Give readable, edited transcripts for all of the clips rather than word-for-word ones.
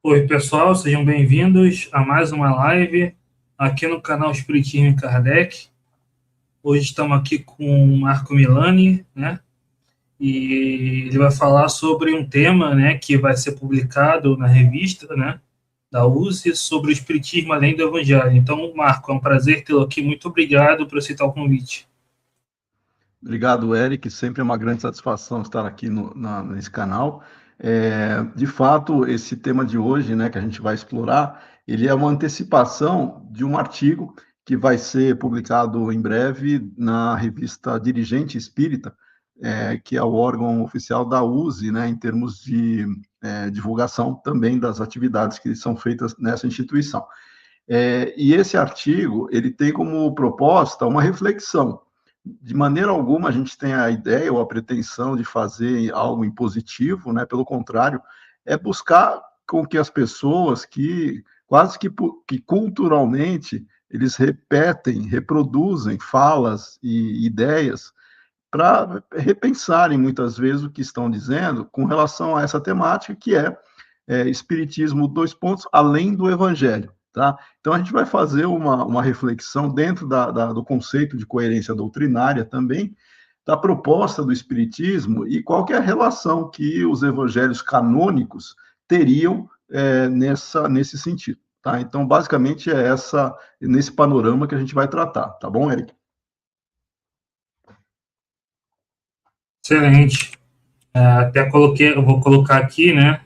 Oi, pessoal, sejam bem-vindos a mais uma live aqui no canal Espiritismo em Kardec. Hoje estamos aqui com o Marco Milani, né? E ele vai falar sobre um tema, né, que vai ser publicado na revista, né, da USE, sobre o Espiritismo além do Evangelho. Então, Marco, é um prazer tê-lo aqui. Muito obrigado por aceitar o convite. Obrigado, Eric. Sempre é uma grande satisfação estar aqui nesse canal. De fato, esse tema de hoje, né, que a gente vai explorar, ele é uma antecipação de um artigo que vai ser publicado em breve na revista Dirigente Espírita, que é o órgão oficial da USE, né, em termos de divulgação também das atividades que são feitas nessa instituição. E esse artigo, ele tem como proposta uma reflexão. De maneira alguma a gente tem a ideia ou a pretensão de fazer algo impositivo, né? Pelo contrário, é buscar com que as pessoas que quase que culturalmente eles reproduzem falas e ideias para repensarem muitas vezes o que estão dizendo com relação a essa temática que é espiritismo, dois pontos, além do evangelho. Tá? Então, a gente vai fazer uma reflexão dentro do conceito de coerência doutrinária também, da proposta do Espiritismo e qual que é a relação que os evangelhos canônicos teriam nesse sentido. Tá? Então, basicamente, é nesse panorama que a gente vai tratar. Tá bom, Eric? Excelente. Eu vou colocar aqui, né,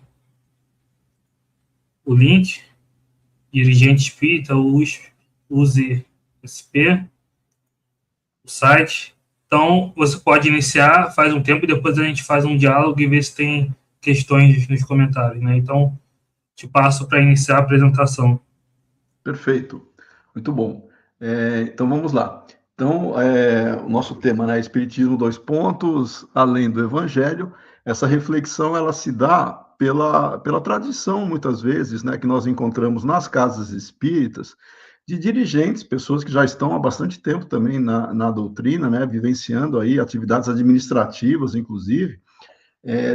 o link, Dirigente Espírita, USE SP, o site. Então, você pode iniciar, faz um tempo, e depois a gente faz um diálogo e vê se tem questões nos comentários, né? Então, te passo para iniciar a apresentação. Perfeito. Muito bom. Então, vamos lá. Então, o nosso tema, né, Espiritismo, dois pontos, além do Evangelho. Essa reflexão, ela se dá pela tradição, muitas vezes, né, que nós encontramos nas casas espíritas, de dirigentes, pessoas que já estão há bastante tempo também na doutrina, né, vivenciando aí atividades administrativas, inclusive,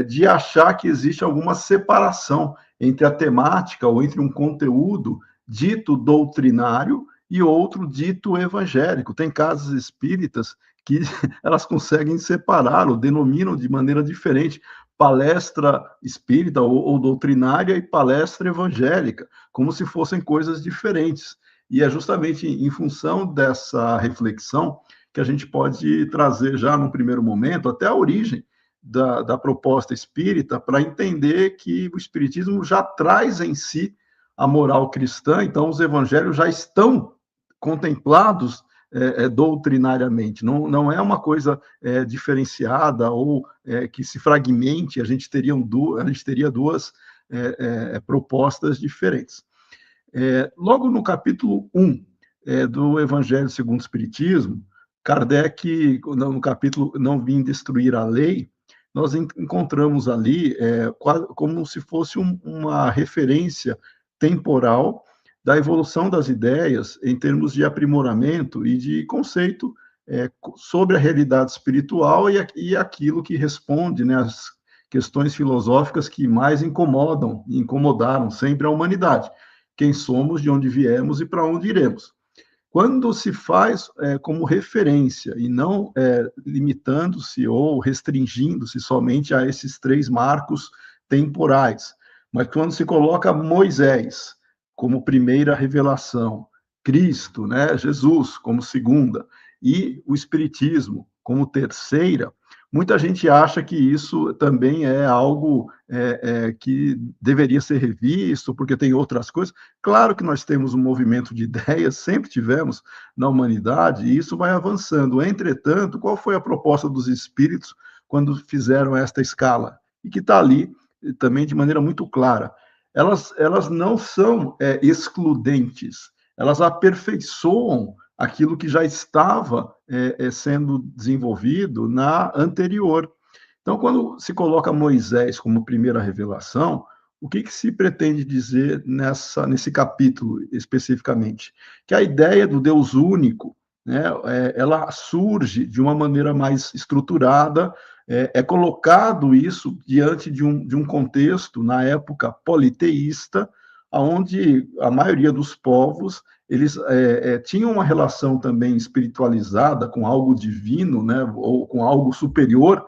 de achar que existe alguma separação entre a temática ou entre um conteúdo dito doutrinário e outro dito evangélico. Tem casas espíritas que elas conseguem separar ou denominam de maneira diferente palestra espírita ou doutrinária e palestra evangélica, como se fossem coisas diferentes. E é justamente em função dessa reflexão que a gente pode trazer já no primeiro momento até a origem da proposta espírita para entender que o espiritismo já traz em si a moral cristã, então os evangelhos já estão contemplados doutrinariamente, não é uma coisa diferenciada ou que se fragmente, a gente teria duas propostas diferentes. Logo no capítulo 1 do Evangelho segundo o Espiritismo, Kardec, no capítulo Não Vim Destruir a Lei, nós encontramos ali como se fosse uma referência temporal da evolução das ideias em termos de aprimoramento e de conceito sobre a realidade espiritual e aquilo que responde, né, às questões filosóficas que mais incomodam e incomodaram sempre a humanidade. Quem somos, de onde viemos e para onde iremos. Quando se faz como referência e não limitando-se ou restringindo-se somente a esses três marcos temporais, mas quando se coloca Moisés como primeira revelação, Cristo, né, Jesus como segunda, e o Espiritismo como terceira, muita gente acha que isso também é algo que deveria ser revisto, porque tem outras coisas. Claro que nós temos um movimento de ideias, sempre tivemos na humanidade, e isso vai avançando. Entretanto, qual foi a proposta dos espíritos quando fizeram esta escala? E que está ali também de maneira muito clara. Elas não são excludentes, elas aperfeiçoam aquilo que já estava sendo desenvolvido na anterior. Então, quando se coloca Moisés como primeira revelação, o que se pretende dizer nesse capítulo especificamente? Que a ideia do Deus único, né, ela surge de uma maneira mais estruturada, é colocado isso diante de um contexto, na época politeísta, onde a maioria dos povos eles tinham uma relação também espiritualizada com algo divino, né, ou com algo superior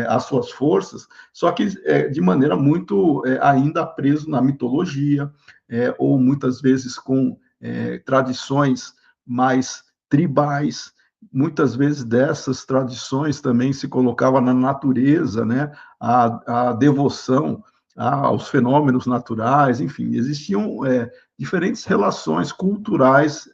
às suas forças, só que de maneira muito ainda preso na mitologia, ou muitas vezes com tradições mais tribais. Muitas vezes dessas tradições também se colocava na natureza, né, a devoção aos fenômenos naturais, enfim, existiam diferentes relações culturais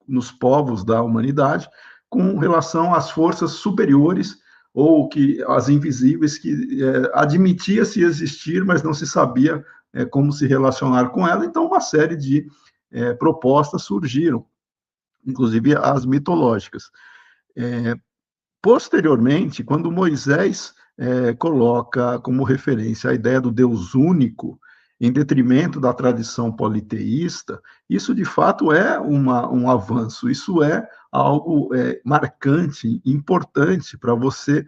nos povos da humanidade com relação às forças superiores ou que as invisíveis que admitia-se existir, mas não se sabia como se relacionar com ela. Então, uma série de propostas surgiram, inclusive as mitológicas. Posteriormente, quando Moisés coloca como referência a ideia do Deus único, em detrimento da tradição politeísta, isso de fato é um avanço, isso é algo marcante, importante para você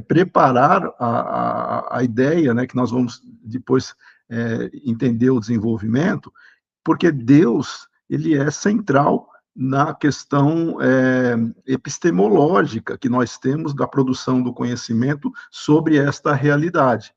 preparar a ideia, né, que nós vamos depois entender o desenvolvimento, porque Deus ele é central na questão epistemológica que nós temos da produção do conhecimento sobre esta realidade.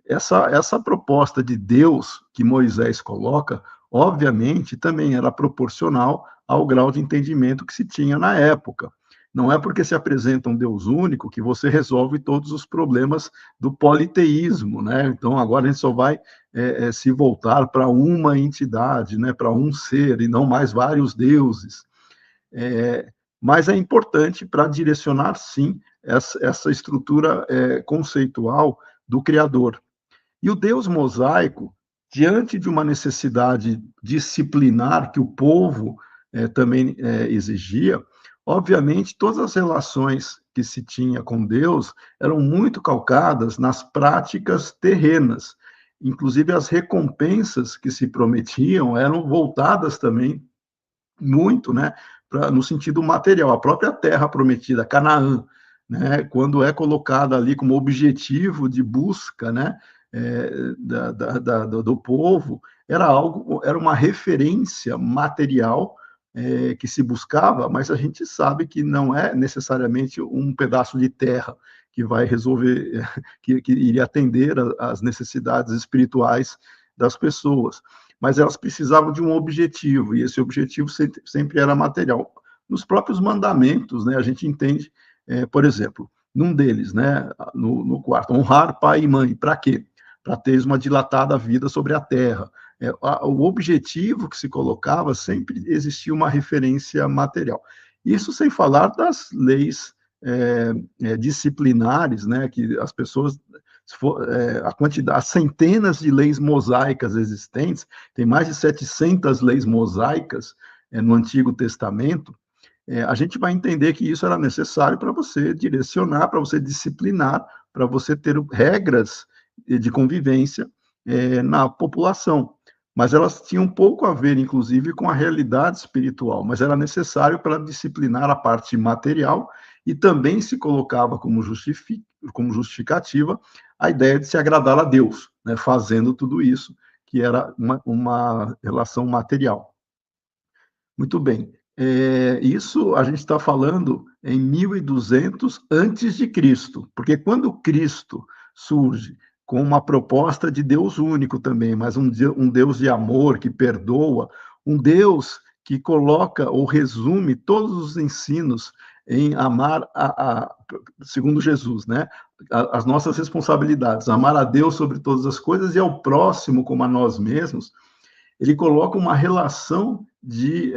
Essa proposta de Deus que Moisés coloca, obviamente, também era proporcional ao grau de entendimento que se tinha na época. Não é porque se apresenta um Deus único que você resolve todos os problemas do politeísmo, né? Então, agora a gente só vai se voltar para uma entidade, né? Para um ser, e não mais vários deuses. Mas é importante para direcionar, sim, essa estrutura conceitual do Criador. E o Deus mosaico, diante de uma necessidade disciplinar que o povo também exigia, obviamente, todas as relações que se tinha com Deus eram muito calcadas nas práticas terrenas. Inclusive, as recompensas que se prometiam eram voltadas também muito, né, no sentido material. A própria terra prometida, Canaã, né, quando é colocada ali como objetivo de busca, né, do povo, era uma referência material que se buscava, mas a gente sabe que não é necessariamente um pedaço de terra que vai resolver, que iria atender às necessidades espirituais das pessoas, mas elas precisavam de um objetivo, e esse objetivo sempre era material. Nos próprios mandamentos, né, a gente entende, por exemplo, num deles, né, no quarto, honrar pai e mãe, para quê? Para teres uma dilatada vida sobre a terra. O objetivo que se colocava sempre existia uma referência material. Isso sem falar das leis disciplinares, né, que as pessoas, a quantidade, as centenas de leis mosaicas existentes, tem mais de 700 leis mosaicas no Antigo Testamento, a gente vai entender que isso era necessário para você direcionar, para você disciplinar, para você ter regras de convivência na população. Mas elas tinham pouco a ver, inclusive, com a realidade espiritual, mas era necessário para disciplinar a parte material e também se colocava como justificativa a ideia de se agradar a Deus, né, fazendo tudo isso, que era uma relação material. Muito bem. Isso a gente está falando em 1200 antes de Cristo, porque quando Cristo surge com uma proposta de Deus único também, mas um Deus de amor que perdoa, um Deus que coloca ou resume todos os ensinos em amar, segundo Jesus, né? As nossas responsabilidades, amar a Deus sobre todas as coisas e ao próximo como a nós mesmos. Ele coloca uma relação de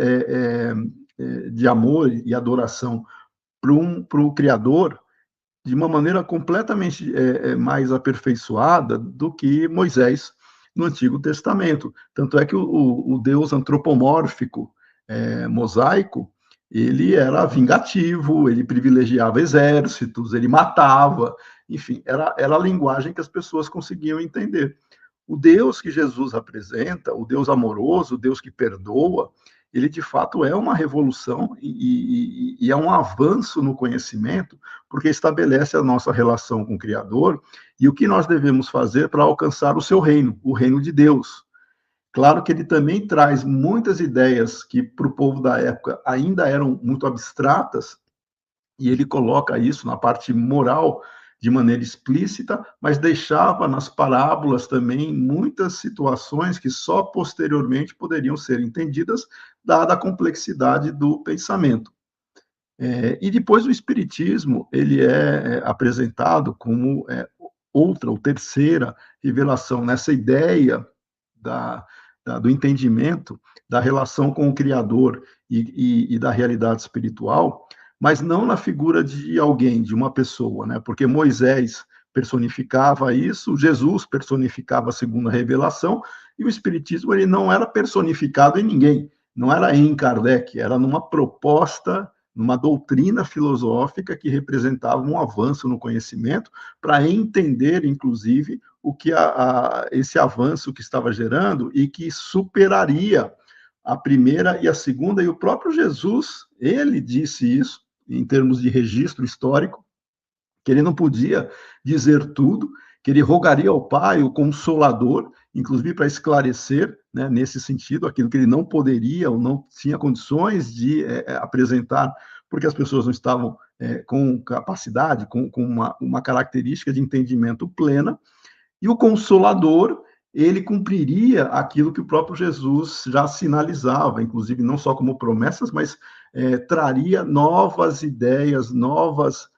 amor e adoração para o Criador de uma maneira completamente mais aperfeiçoada do que Moisés no Antigo Testamento. Tanto é que o Deus antropomórfico mosaico, ele era vingativo, ele privilegiava exércitos, ele matava, enfim, era a linguagem que as pessoas conseguiam entender. O Deus que Jesus apresenta, o Deus amoroso, o Deus que perdoa, ele de fato é uma revolução e é um avanço no conhecimento, porque estabelece a nossa relação com o Criador e o que nós devemos fazer para alcançar o seu reino, o reino de Deus. Claro que ele também traz muitas ideias que para o povo da época ainda eram muito abstratas, e ele coloca isso na parte moral de maneira explícita, mas deixava nas parábolas também muitas situações que só posteriormente poderiam ser entendidas, dada a complexidade do pensamento. E depois o Espiritismo, ele é apresentado como outra ou terceira revelação nessa ideia do entendimento da relação com o Criador e da realidade espiritual, mas não na figura de alguém, de uma pessoa, né? Porque Moisés personificava isso, Jesus personificava a segunda revelação, e o Espiritismo ele não era personificado em ninguém, não era em Kardec, era numa proposta, numa doutrina filosófica que representava um avanço no conhecimento para entender, inclusive, o que esse avanço que estava gerando e que superaria a primeira e a segunda, e o próprio Jesus, ele disse isso, em termos de registro histórico, que ele não podia dizer tudo, que ele rogaria ao Pai, o Consolador, inclusive para esclarecer, né, nesse sentido, aquilo que ele não poderia ou não tinha condições de apresentar, porque as pessoas não estavam com capacidade, com uma característica de entendimento plena, e o Consolador, ele cumpriria aquilo que o próprio Jesus já sinalizava, inclusive não só como promessas, mas traria novas ideias, novas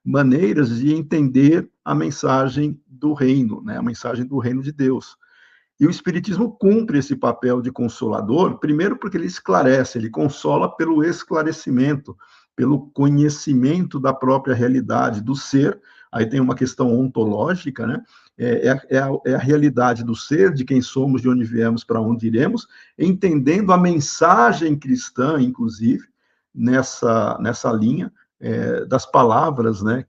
maneiras de entender a mensagem do reino, né? A mensagem do reino de Deus. E o Espiritismo cumpre esse papel de consolador, primeiro porque ele esclarece, ele consola pelo esclarecimento, pelo conhecimento da própria realidade do ser. Aí tem uma questão ontológica, né? É a realidade do ser, de quem somos, de onde viemos, para onde iremos, entendendo a mensagem cristã, inclusive, nessa linha das palavras, né?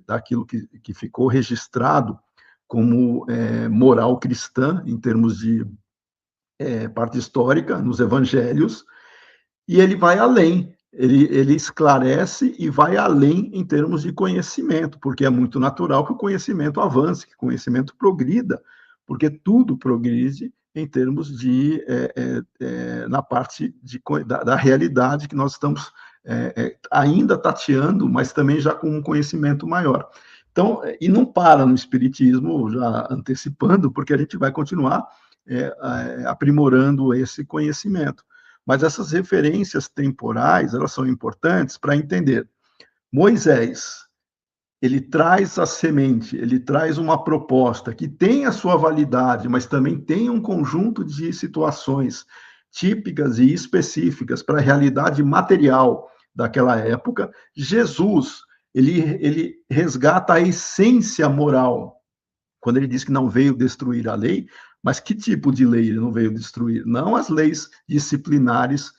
Daquilo que ficou registrado como moral cristã, em termos de parte histórica, nos evangelhos, e ele vai além, ele esclarece e vai além em termos de conhecimento, porque é muito natural que o conhecimento avance, que o conhecimento progrida, porque tudo progride em termos de, na parte da realidade que nós estamos ainda tateando, mas também já com um conhecimento maior. Então, e não para no Espiritismo, já antecipando, porque a gente vai continuar aprimorando esse conhecimento. Mas essas referências temporais, elas são importantes para entender. Moisés, ele traz a semente, ele traz uma proposta que tem a sua validade, mas também tem um conjunto de situações típicas e específicas para a realidade material daquela época. Jesus, ele resgata a essência moral, quando ele diz que não veio destruir a lei, mas que tipo de lei ele não veio destruir? Não as leis disciplinares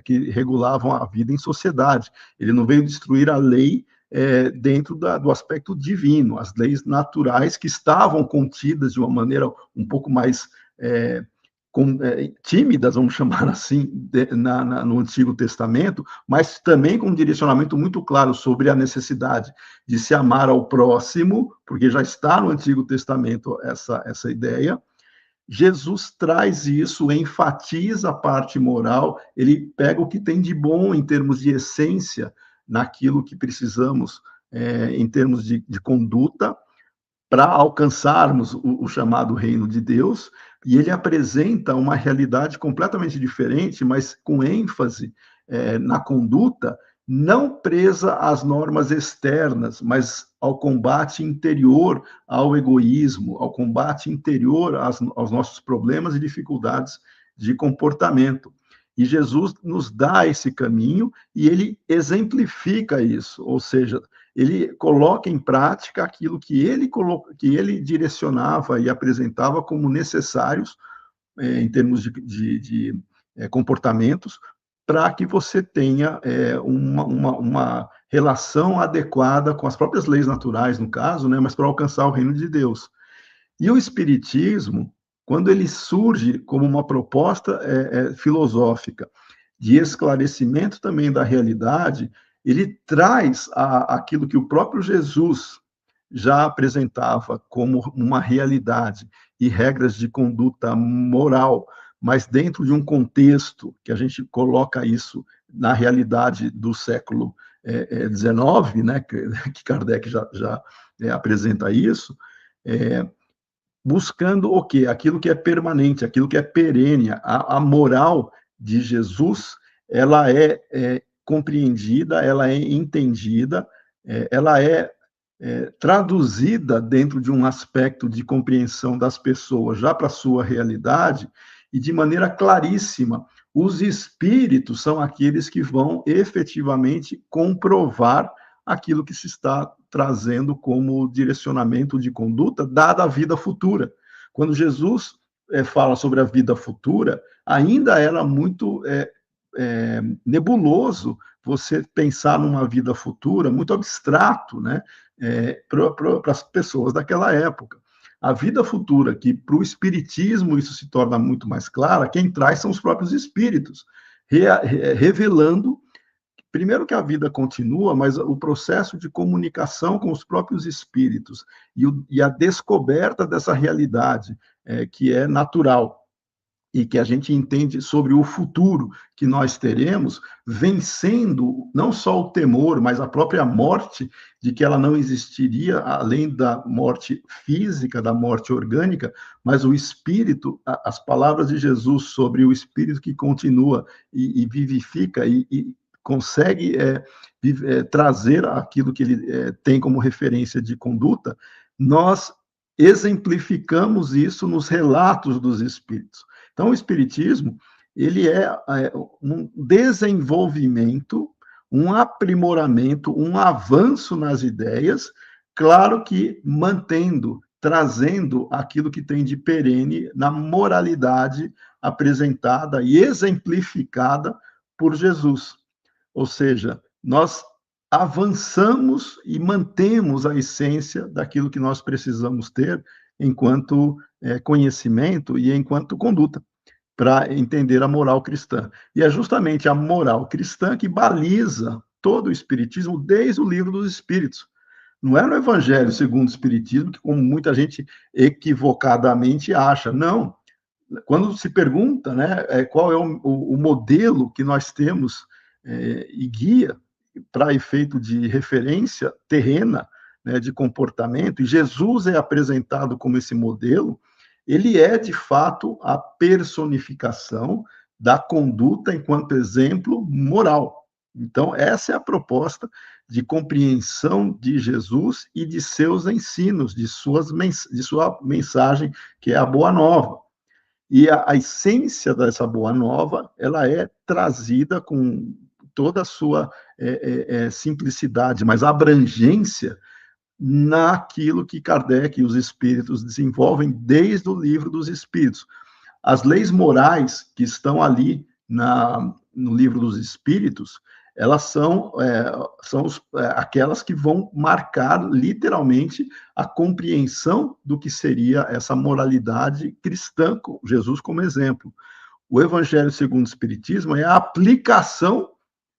que regulavam a vida em sociedade. Ele não veio destruir a lei dentro do aspecto divino, as leis naturais que estavam contidas de uma maneira um pouco mais tímidas, vamos chamar assim, no Antigo Testamento, mas também com um direcionamento muito claro sobre a necessidade de se amar ao próximo, porque já está no Antigo Testamento essa ideia. Jesus traz isso, enfatiza a parte moral, ele pega o que tem de bom em termos de essência, naquilo que precisamos em termos de conduta, para alcançarmos o chamado reino de Deus, e ele apresenta uma realidade completamente diferente, mas com ênfase na conduta, não presa às normas externas, mas ao combate interior ao egoísmo, ao combate interior aos nossos problemas e dificuldades de comportamento. E Jesus nos dá esse caminho e ele exemplifica isso, ou seja, ele coloca em prática aquilo que ele direcionava e apresentava como necessários em termos de comportamentos, para que você tenha uma relação adequada com as próprias leis naturais, no caso, né, mas para alcançar o reino de Deus. E o Espiritismo, quando ele surge como uma proposta filosófica de esclarecimento também da realidade, ele traz aquilo que o próprio Jesus já apresentava como uma realidade e regras de conduta moral, mas dentro de um contexto que a gente coloca isso na realidade do século XIX, né, que Kardec já apresenta isso, buscando o quê? Aquilo que é permanente, aquilo que é perene. A moral de Jesus, ela é compreendida, ela é entendida, ela é traduzida dentro de um aspecto de compreensão das pessoas já para a sua realidade, e de maneira claríssima. Os espíritos são aqueles que vão efetivamente comprovar aquilo que se está trazendo como direcionamento de conduta, dada a vida futura. Quando Jesus fala sobre a vida futura, ainda era muito nebuloso você pensar numa vida futura, muito abstrato, né? Para as pessoas daquela época. A vida futura, que para o espiritismo isso se torna muito mais clara, quem traz são os próprios espíritos, revelando, primeiro, que a vida continua, mas o processo de comunicação com os próprios espíritos e a descoberta dessa realidade que é natural e que a gente entende sobre o futuro que nós teremos, vencendo não só o temor, mas a própria morte, de que ela não existiria além da morte física, da morte orgânica, mas o espírito, as palavras de Jesus sobre o espírito que continua e vivifica e consegue trazer aquilo que ele tem como referência de conduta, nós exemplificamos isso nos relatos dos espíritos. Então, o espiritismo, ele é um desenvolvimento, um aprimoramento, um avanço nas ideias, claro que mantendo, trazendo aquilo que tem de perene na moralidade apresentada e exemplificada por Jesus. Ou seja, nós avançamos e mantemos a essência daquilo que nós precisamos ter enquanto conhecimento e enquanto conduta, para entender a moral cristã. E é justamente a moral cristã que baliza todo o Espiritismo desde o Livro dos Espíritos. Não é no Evangelho segundo o Espiritismo, que como muita gente equivocadamente acha. Não. Quando se pergunta, né, qual é o modelo que nós temos e guia para efeito de referência terrena, né, de comportamento, e Jesus é apresentado como esse modelo, ele é, de fato, a personificação da conduta enquanto exemplo moral. Então, essa é a proposta de compreensão de Jesus e de seus ensinos, de sua mensagem, que é a Boa Nova. E a essência dessa Boa Nova, ela é trazida com toda a sua simplicidade, mas abrangência naquilo que Kardec e os espíritos desenvolvem desde o Livro dos Espíritos. As leis morais que estão ali no Livro dos Espíritos, elas são aquelas que vão marcar literalmente a compreensão do que seria essa moralidade cristã, com Jesus como exemplo. O Evangelho segundo o Espiritismo é a aplicação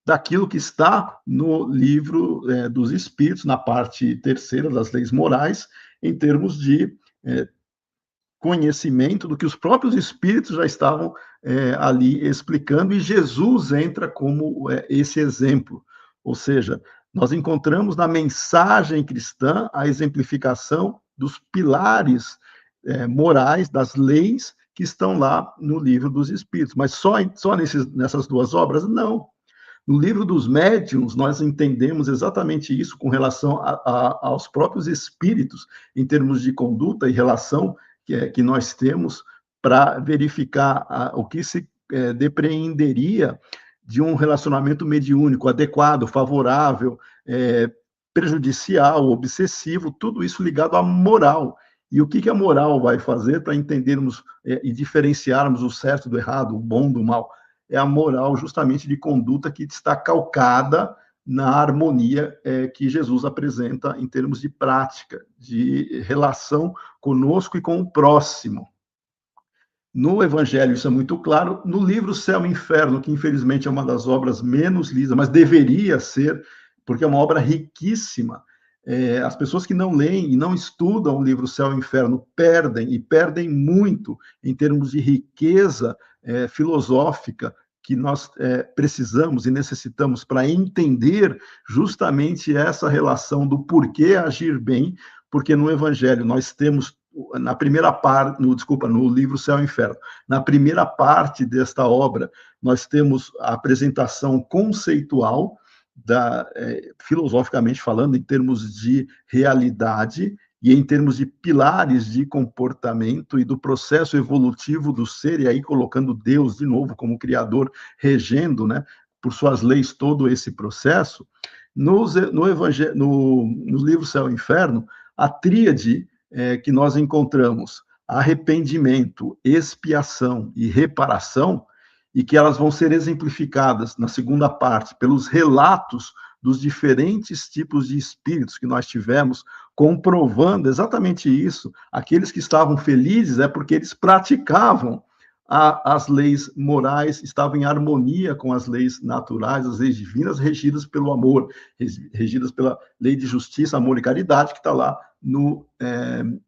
daquilo que está no Livro dos Espíritos, na parte terceira das leis morais, em termos de conhecimento do que os próprios espíritos já estavam ali explicando, e Jesus entra como esse exemplo. Ou seja, nós encontramos na mensagem cristã a exemplificação dos pilares morais, das leis que estão lá no Livro dos Espíritos. Mas só nessas duas obras? Não. No Livro dos Médiuns, nós entendemos exatamente isso com relação aos próprios espíritos, em termos de conduta e relação que nós temos para verificar o que se depreenderia de um relacionamento mediúnico adequado, favorável, prejudicial, obsessivo, tudo isso ligado à moral. E o que a moral vai fazer para entendermos e diferenciarmos o certo do errado, o bom do mal? É a moral justamente de conduta que está calcada na harmonia que Jesus apresenta em termos de prática, de relação conosco e com o próximo. No Evangelho isso é muito claro. No livro Céu e Inferno, que infelizmente é uma das obras menos lidas, mas deveria ser, porque é uma obra riquíssima. As pessoas que não leem e não estudam o livro Céu e Inferno perdem, e perdem muito em termos de riqueza filosófica que nós precisamos e necessitamos para entender justamente essa relação do porquê agir bem, porque no Evangelho nós temos na primeira parte, no livro Céu e Inferno, na primeira parte desta obra, nós temos a apresentação conceitual, filosoficamente falando, em termos de realidade e em termos de pilares de comportamento e do processo evolutivo do ser, e aí colocando Deus de novo como criador, regendo, né, por suas leis todo esse processo. No livro Céu e Inferno, a tríade que nós encontramos arrependimento, expiação e reparação, e que elas vão ser exemplificadas na segunda parte pelos relatos dos diferentes tipos de espíritos que nós tivemos, comprovando exatamente isso. Aqueles que estavam felizes é porque eles praticavam as leis morais, estavam em harmonia com as leis naturais, as leis divinas, regidas pelo amor, regidas pela lei de justiça, amor e caridade, que está lá no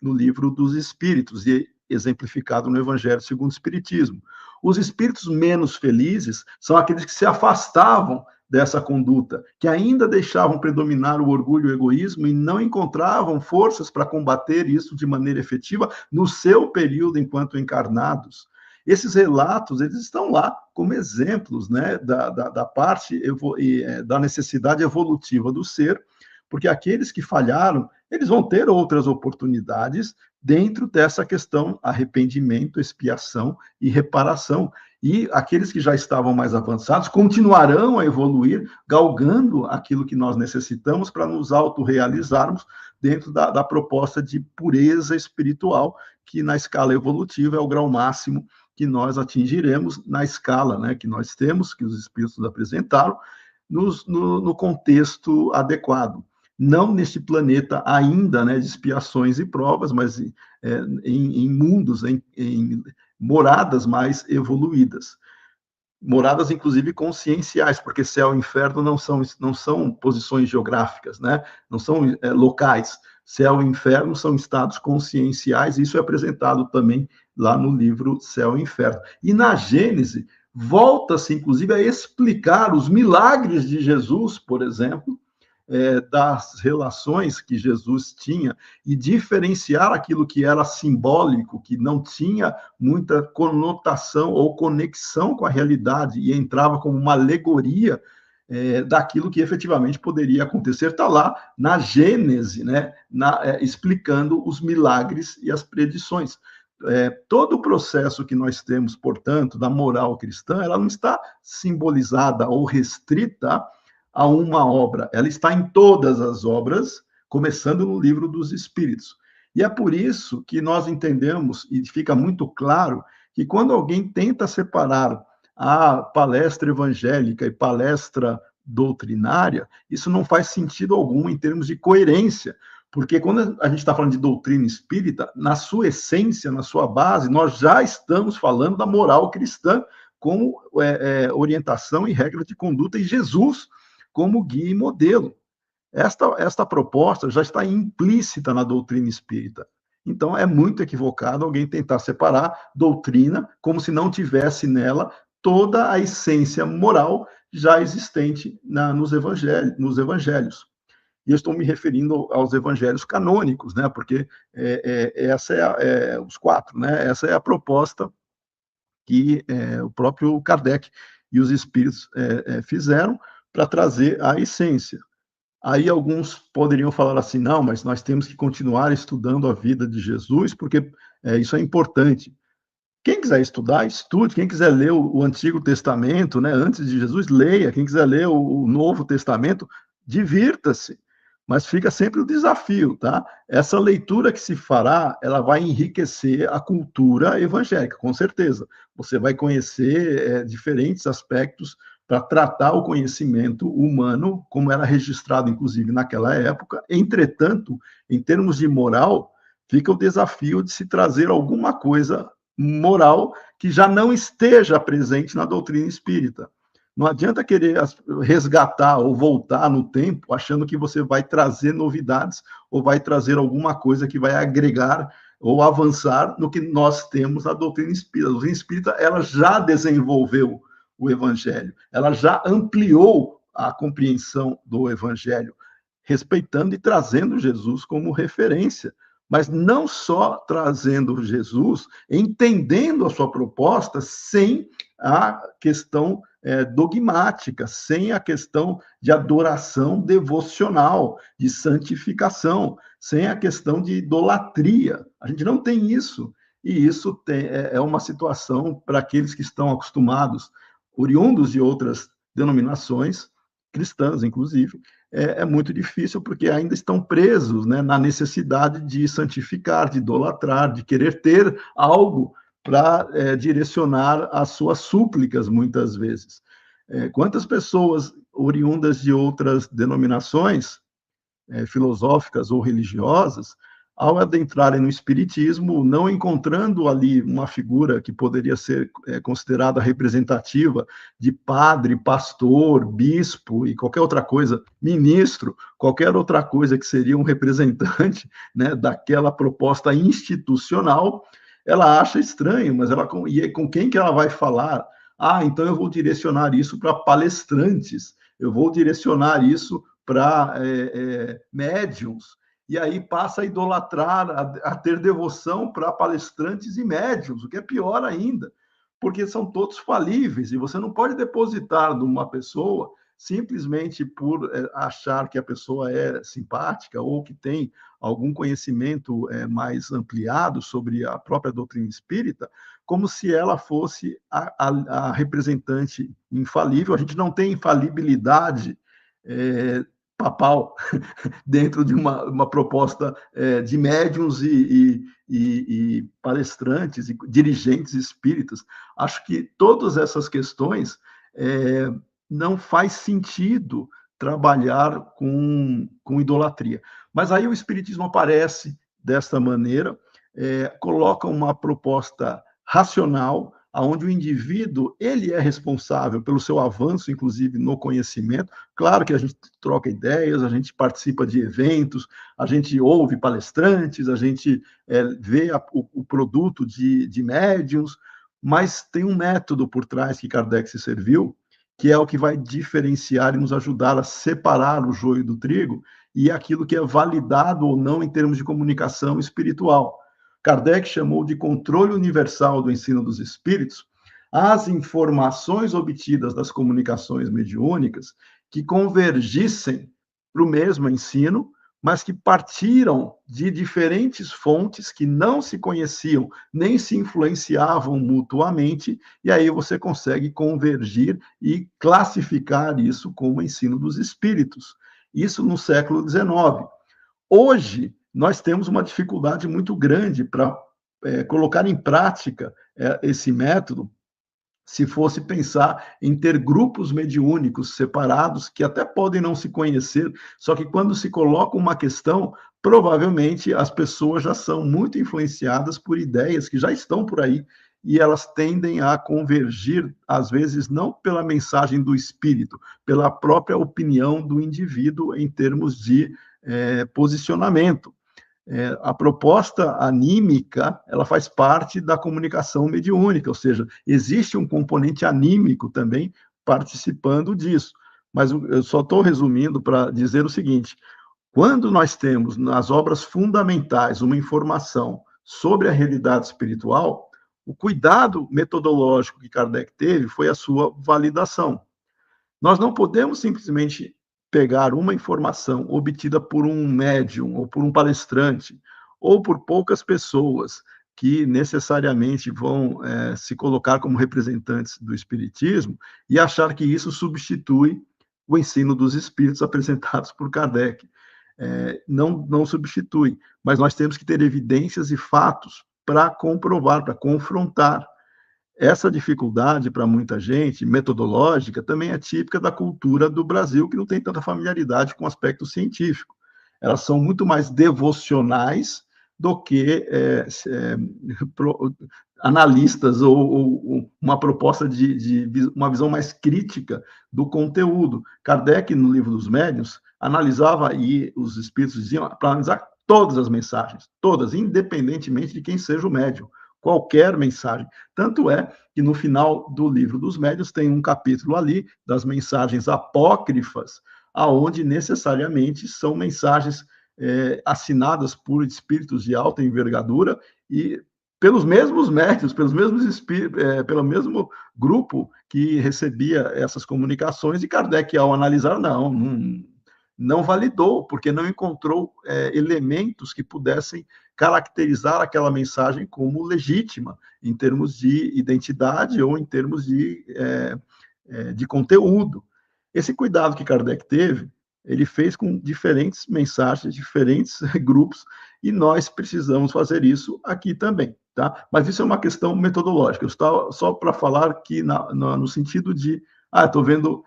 livro dos Espíritos, e exemplificado no Evangelho segundo o Espiritismo. Os espíritos menos felizes são aqueles que se afastavam dessa conduta, que ainda deixavam predominar o orgulho e o egoísmo e não encontravam forças para combater isso de maneira efetiva no seu período enquanto encarnados. Esses relatos, eles estão lá como exemplos, né, da parte da necessidade evolutiva do ser, porque aqueles que falharam, eles vão ter outras oportunidades dentro dessa questão arrependimento, expiação e reparação. E aqueles que já estavam mais avançados continuarão a evoluir, galgando aquilo que nós necessitamos para nos autorrealizarmos dentro da proposta de pureza espiritual, que na escala evolutiva é o grau máximo que nós atingiremos na escala, né, que nós temos, que os espíritos apresentaram, no contexto adequado. Não neste planeta ainda, né, de expiações e provas, mas em mundos, em moradas mais evoluídas. Moradas, inclusive, conscienciais, porque céu e inferno não são posições geográficas, né? Não são locais. Céu e inferno são estados conscienciais, e isso é apresentado também lá no livro Céu e Inferno. E na Gênese, volta-se, inclusive, a explicar os milagres de Jesus, por exemplo, das relações que Jesus tinha e diferenciar aquilo que era simbólico, que não tinha muita conotação ou conexão com a realidade e entrava como uma alegoria daquilo que efetivamente poderia acontecer. Está lá na Gênese, né, explicando os milagres e as predições. Todo o processo que nós temos, portanto, da moral cristã, ela não está simbolizada ou restrita a uma obra, ela está em todas as obras, começando no livro dos Espíritos. E é por isso que nós entendemos, e fica muito claro, que quando alguém tenta separar a palestra evangélica e palestra doutrinária, isso não faz sentido algum em termos de coerência, porque quando a gente está falando de doutrina espírita, na sua essência, na sua base, nós já estamos falando da moral cristã como orientação e regra de conduta, e Jesus como guia e modelo. Esta proposta já está implícita na doutrina espírita. Então, é muito equivocado alguém tentar separar doutrina como se não tivesse nela toda a essência moral já existente nos evangelhos. E eu estou me referindo aos evangelhos canônicos, né? Porque essa os 4, né? Essa é a proposta que o próprio Kardec e os espíritos fizeram para trazer a essência. Aí alguns poderiam falar assim, não, mas nós temos que continuar estudando a vida de Jesus, porque isso é importante. Quem quiser estudar, estude. Quem quiser ler o Antigo Testamento, né, antes de Jesus, leia. Quem quiser ler o Novo Testamento, divirta-se. Mas fica sempre o desafio, tá? Essa leitura que se fará, ela vai enriquecer a cultura evangélica, com certeza. Você vai conhecer diferentes aspectos para tratar o conhecimento humano, como era registrado, inclusive, naquela época. Entretanto, em termos de moral, fica o desafio de se trazer alguma coisa moral que já não esteja presente na doutrina espírita. Não adianta querer resgatar ou voltar no tempo achando que você vai trazer novidades ou vai trazer alguma coisa que vai agregar ou avançar no que nós temos na doutrina espírita. A doutrina espírita, ela já desenvolveu o evangelho, ela já ampliou a compreensão do evangelho, respeitando e trazendo Jesus como referência, mas não só trazendo Jesus, entendendo a sua proposta sem a questão dogmática, sem a questão de adoração devocional, de santificação, sem a questão de idolatria. A gente não tem isso. E isso é uma situação para aqueles que estão acostumados, oriundos de outras denominações, cristãs, inclusive, é muito difícil, porque ainda estão presos, né, na necessidade de santificar, de idolatrar, de querer ter algo para direcionar as suas súplicas, muitas vezes. Quantas pessoas oriundas de outras denominações filosóficas ou religiosas, ao adentrarem no espiritismo, não encontrando ali uma figura que poderia ser considerada representativa de padre, pastor, bispo e qualquer outra coisa, ministro, qualquer outra coisa que seria um representante, né, daquela proposta institucional, ela acha estranho, mas com quem que ela vai falar? Ah, então eu vou direcionar isso para palestrantes, eu vou direcionar isso para médiums, e aí passa a idolatrar, a ter devoção para palestrantes e médiums, o que é pior ainda, porque são todos falíveis, e você não pode depositar numa pessoa simplesmente por achar que a pessoa é simpática ou que tem algum conhecimento mais ampliado sobre a própria doutrina espírita, como se ela fosse a representante infalível. A gente não tem infalibilidade papal dentro de uma proposta de médiuns e palestrantes e dirigentes espíritas. Acho que todas essas questões não faz sentido trabalhar com idolatria. Mas aí o espiritismo aparece desta maneira, coloca uma proposta racional, onde o indivíduo ele é responsável pelo seu avanço, inclusive no conhecimento. Claro que a gente troca ideias, a gente participa de eventos, a gente ouve palestrantes, a gente vê o produto de médiuns, mas tem um método por trás que Kardec se serviu, que é o que vai diferenciar e nos ajudar a separar o joio do trigo e aquilo que é validado ou não em termos de comunicação espiritual. Kardec chamou de controle universal do ensino dos espíritos as informações obtidas das comunicações mediúnicas que convergissem para o mesmo ensino, mas que partiram de diferentes fontes que não se conheciam nem se influenciavam mutuamente, e aí você consegue convergir e classificar isso como ensino dos espíritos. Isso no século XIX. Hoje, nós temos uma dificuldade muito grande para colocar em prática esse método, se fosse pensar em ter grupos mediúnicos separados, que até podem não se conhecer, só que quando se coloca uma questão, provavelmente as pessoas já são muito influenciadas por ideias que já estão por aí, e elas tendem a convergir, às vezes, não pela mensagem do espírito, pela própria opinião do indivíduo em termos de posicionamento. A proposta anímica, ela faz parte da comunicação mediúnica, ou seja, existe um componente anímico também participando disso. Mas eu só estou resumindo para dizer o seguinte: quando nós temos nas obras fundamentais uma informação sobre a realidade espiritual, o cuidado metodológico que Kardec teve foi a sua validação. Nós não podemos simplesmente pegar uma informação obtida por um médium, ou por um palestrante, ou por poucas pessoas que necessariamente vão se colocar como representantes do espiritismo e achar que isso substitui o ensino dos espíritos apresentados por Kardec. Não substitui, mas nós temos que ter evidências e fatos para comprovar, para confrontar. Essa dificuldade, para muita gente, metodológica, também é típica da cultura do Brasil, que não tem tanta familiaridade com o aspecto científico. Elas são muito mais devocionais do que analistas ou uma proposta de uma visão mais crítica do conteúdo. Kardec, no Livro dos Médiuns, analisava, e os espíritos diziam, para analisar todas as mensagens, todas, independentemente de quem seja o médium, qualquer mensagem. Tanto é que no final do Livro dos Médiuns tem um capítulo ali das mensagens apócrifas, aonde necessariamente são mensagens assinadas por espíritos de alta envergadura e pelos mesmos médiuns, pelos mesmos espíritos, pelo mesmo grupo que recebia essas comunicações, e Kardec, ao analisar, não validou, porque não encontrou elementos que pudessem caracterizar aquela mensagem como legítima, em termos de identidade ou em termos de conteúdo. Esse cuidado que Kardec teve, ele fez com diferentes mensagens, diferentes grupos, e nós precisamos fazer isso aqui também, tá? Mas isso é uma questão metodológica. Eu estou só para falar que no sentido de... estou vendo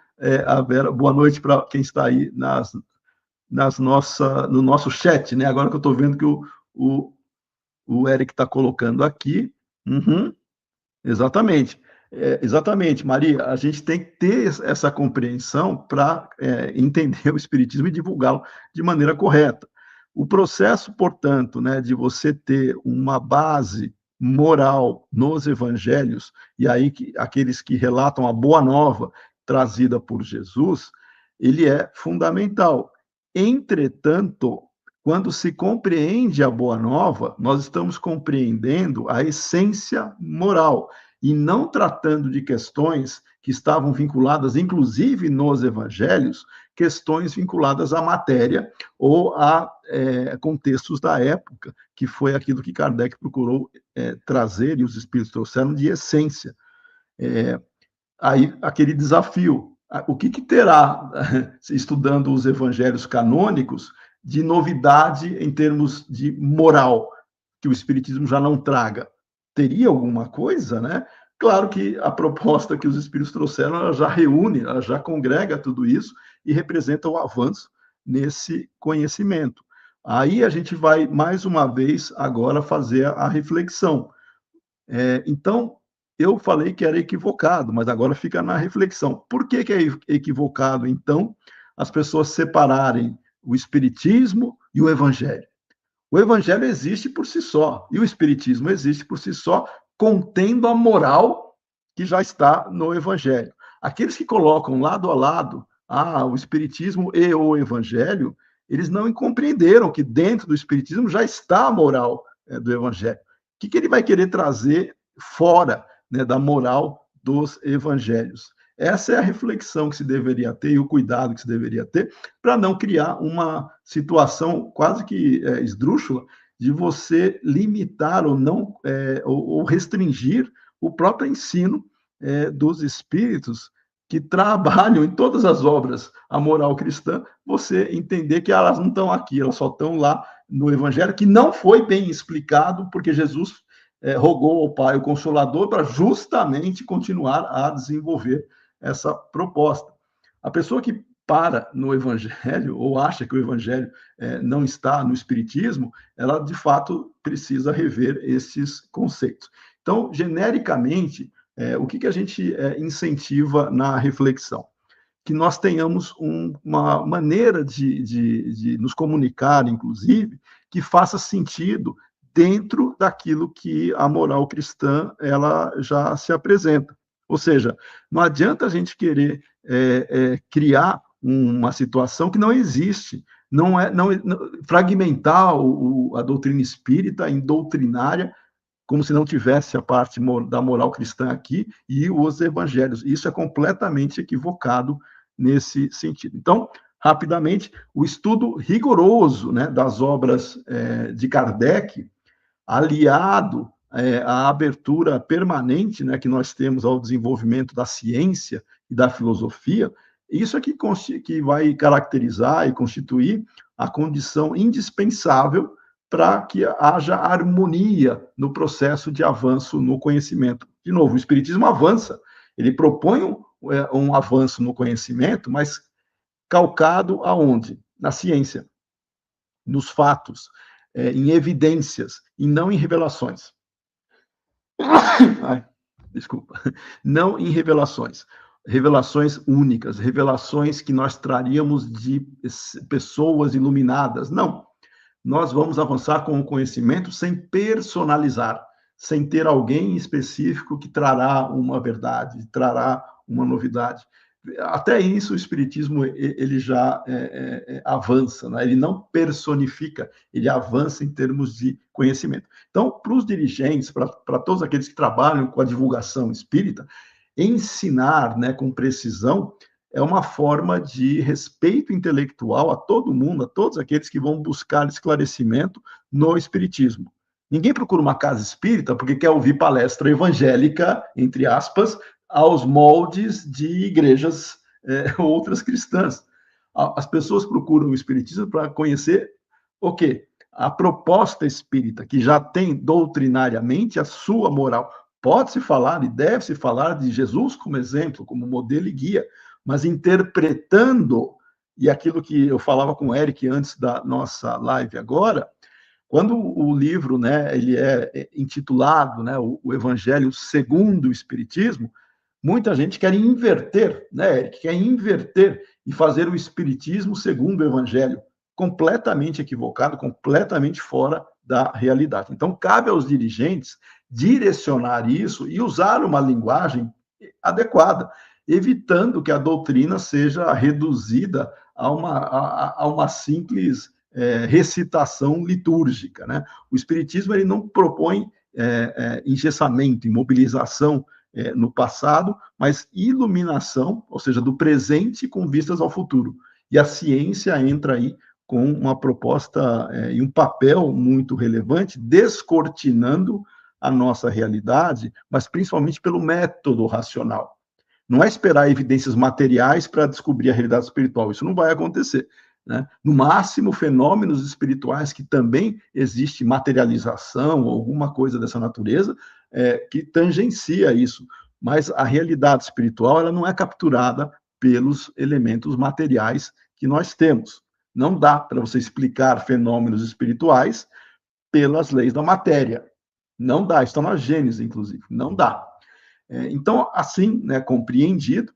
a Vera, boa noite para quem está aí no nosso chat, né? Agora que eu estou vendo que o Eric está colocando aqui. Uhum, exatamente. Exatamente, Maria, a gente tem que ter essa compreensão para entender o Espiritismo e divulgá-lo de maneira correta. O processo, portanto, né, de você ter uma base moral nos evangelhos, e aí aqueles que relatam a boa nova trazida por Jesus, ele é fundamental. Entretanto, quando se compreende a boa nova, nós estamos compreendendo a essência moral, e não tratando de questões que estavam vinculadas, inclusive nos evangelhos, questões vinculadas à matéria ou a contextos da época, que foi aquilo que Kardec procurou trazer, e os espíritos trouxeram de essência. Aí, aquele desafio, o que terá, estudando os evangelhos canônicos, de novidade em termos de moral, que o Espiritismo já não traga? Teria alguma coisa, né? Claro que a proposta que os espíritos trouxeram, ela já reúne, ela já congrega tudo isso e representa o avanço nesse conhecimento. Aí a gente vai, mais uma vez, agora fazer a reflexão. Então, eu falei que era equivocado, mas agora fica na reflexão. Por que é equivocado, então, as pessoas separarem o Espiritismo e o Evangelho? O Evangelho existe por si só, e o Espiritismo existe por si só, contendo a moral que já está no Evangelho. Aqueles que colocam lado a lado o Espiritismo e o Evangelho, eles não compreenderam que dentro do Espiritismo já está a moral do Evangelho. O que ele vai querer trazer fora, né, da moral dos Evangelhos? Essa é a reflexão que se deveria ter e o cuidado que se deveria ter para não criar uma situação quase que esdrúxula de você limitar ou não ou restringir o próprio ensino dos espíritos que trabalham em todas as obras a moral cristã, você entender que elas não estão aqui, elas só estão lá no Evangelho, que não foi bem explicado, porque Jesus rogou ao Pai o Consolador para justamente continuar a desenvolver essa proposta. A pessoa que para no Evangelho, ou acha que o Evangelho não está no Espiritismo, ela, de fato, precisa rever esses conceitos. Então, genericamente, o que a gente incentiva na reflexão? Que nós tenhamos uma maneira de nos comunicar, inclusive, que faça sentido dentro daquilo que a moral cristã ela já se apresenta. Ou seja, não adianta a gente querer criar uma situação que não existe, não fragmentar a doutrina espírita em doutrinária, como se não tivesse a parte da moral cristã aqui e os evangelhos. Isso é completamente equivocado nesse sentido. Então, rapidamente, o estudo rigoroso, né, das obras de Kardec, aliado à abertura permanente, né, que nós temos ao desenvolvimento da ciência e da filosofia, isso é que vai caracterizar e constituir a condição indispensável para que haja harmonia no processo de avanço no conhecimento. De novo, o Espiritismo avança, ele propõe um avanço no conhecimento, mas calcado aonde? Na ciência, nos fatos. em evidências e não em revelações. Ai, desculpa. Não em revelações. Revelações únicas, revelações que nós traríamos de pessoas iluminadas. Não. Nós vamos avançar com o conhecimento sem personalizar, sem ter alguém específico que trará uma verdade, trará uma novidade. Até isso o Espiritismo ele já avança, né? Ele não personifica, ele avança em termos de conhecimento. Então, para os dirigentes, para todos aqueles que trabalham com a divulgação espírita, ensinar, né, com precisão é uma forma de respeito intelectual a todo mundo, a todos aqueles que vão buscar esclarecimento no Espiritismo. Ninguém procura uma casa espírita porque quer ouvir palestra evangélica, entre aspas, aos moldes de igrejas outras cristãs. As pessoas procuram o Espiritismo para conhecer o quê? A proposta espírita, que já tem doutrinariamente a sua moral. Pode-se falar e deve-se falar de Jesus como exemplo, como modelo e guia, mas interpretando, e aquilo que eu falava com o Eric antes da nossa live agora, quando o livro, né, ele é intitulado, né, o Evangelho segundo o Espiritismo, muita gente quer inverter, né, Eric, quer inverter e fazer o Espiritismo segundo o Evangelho, completamente equivocado, completamente fora da realidade. Então, cabe aos dirigentes direcionar isso e usar uma linguagem adequada, evitando que a doutrina seja reduzida a uma simples recitação litúrgica, né? O Espiritismo ele não propõe engessamento, imobilização no passado, mas iluminação, ou seja, do presente com vistas ao futuro. E a ciência entra aí com uma proposta e um papel muito relevante, descortinando a nossa realidade, mas principalmente pelo método racional. Não é esperar evidências materiais para descobrir a realidade espiritual, isso não vai acontecer. Né? No máximo, fenômenos espirituais que também existe materialização, alguma coisa dessa natureza, que tangencia isso. Mas a realidade espiritual ela não é capturada pelos elementos materiais que nós temos. Não dá para você explicar fenômenos espirituais pelas leis da matéria. Não dá, está na Gênese, inclusive. Não dá. Então, assim, né, compreendido,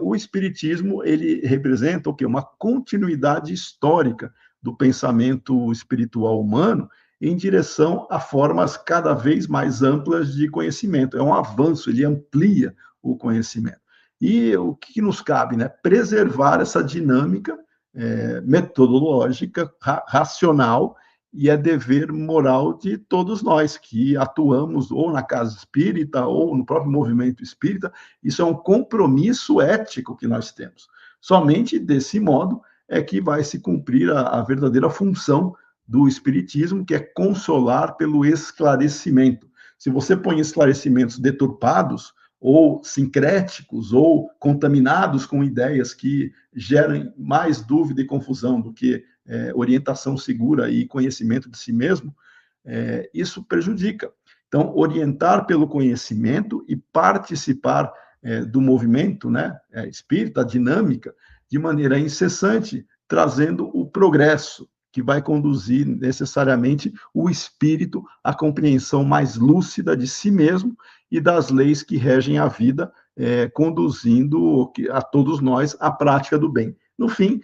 o Espiritismo ele representa o quê? Uma continuidade histórica do pensamento espiritual humano em direção a formas cada vez mais amplas de conhecimento. É um avanço, ele amplia o conhecimento. E o que nos cabe? Né? Preservar essa dinâmica metodológica, racional, e é dever moral de todos nós que atuamos ou na casa espírita ou no próprio movimento espírita. Isso é um compromisso ético que nós temos. Somente desse modo é que vai se cumprir a verdadeira função do espiritismo, que é consolar pelo esclarecimento. Se você põe esclarecimentos deturpados, ou sincréticos, ou contaminados com ideias que gerem mais dúvida e confusão do que orientação segura e conhecimento de si mesmo, isso prejudica. Então, orientar pelo conhecimento e participar do movimento, né, espírita, dinâmica, de maneira incessante, trazendo o progresso, que vai conduzir necessariamente o espírito à compreensão mais lúcida de si mesmo e das leis que regem a vida, conduzindo a todos nós à prática do bem. No fim,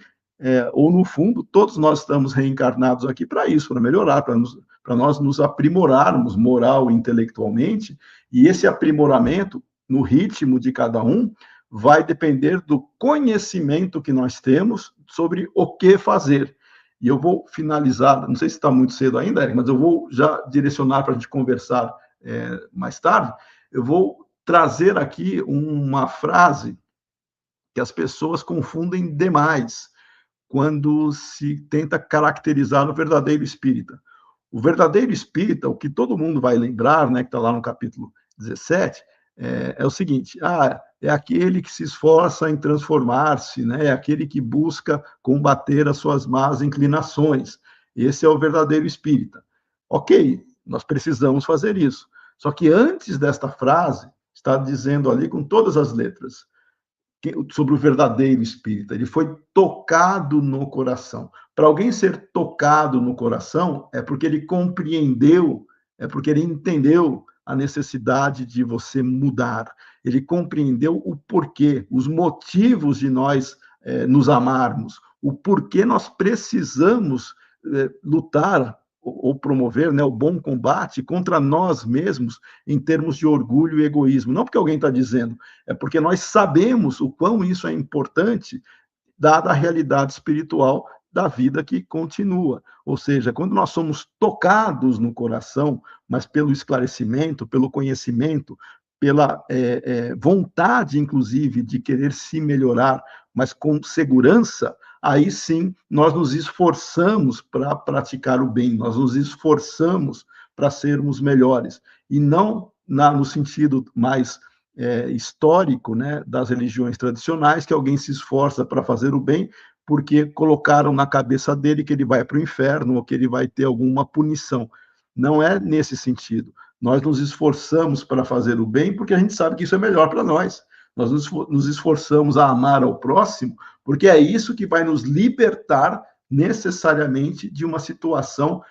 ou no fundo, todos nós estamos reencarnados aqui para isso, para melhorar, para nós nos aprimorarmos moral e intelectualmente, e esse aprimoramento, no ritmo de cada um, vai depender do conhecimento que nós temos sobre o que fazer. E eu vou finalizar, não sei se está muito cedo ainda, Eric, mas eu vou já direcionar para a gente conversar mais tarde. Eu vou trazer aqui uma frase que as pessoas confundem demais quando se tenta caracterizar o verdadeiro espírita. O verdadeiro espírita, o que todo mundo vai lembrar, né, que está lá no capítulo 17, é o seguinte: é aquele que se esforça em transformar-se, né, é aquele que busca combater as suas más inclinações. Esse é o verdadeiro espírita. Ok, nós precisamos fazer isso. Só que antes desta frase, está dizendo ali com todas as letras: sobre o verdadeiro espírita. Ele foi tocado no coração. Para alguém ser tocado no coração, é porque ele compreendeu, é porque ele entendeu a necessidade de você mudar. Ele compreendeu o porquê, os motivos de nós nos amarmos, o porquê nós precisamos lutar ou promover, né, o bom combate contra nós mesmos em termos de orgulho e egoísmo. Não porque alguém está dizendo, é porque nós sabemos o quão isso é importante, dada a realidade espiritual da vida que continua. Ou seja, quando nós somos tocados no coração, mas pelo esclarecimento, pelo conhecimento, pela vontade, inclusive, de querer se melhorar, mas com segurança, aí sim nós nos esforçamos para praticar o bem, nós nos esforçamos para sermos melhores. E não no sentido mais histórico, né, das religiões tradicionais, que alguém se esforça para fazer o bem, porque colocaram na cabeça dele que ele vai para o inferno ou que ele vai ter alguma punição. Não é nesse sentido. Nós nos esforçamos para fazer o bem porque a gente sabe que isso é melhor para nós. Nós nos esforçamos a amar ao próximo porque é isso que vai nos libertar necessariamente de uma situação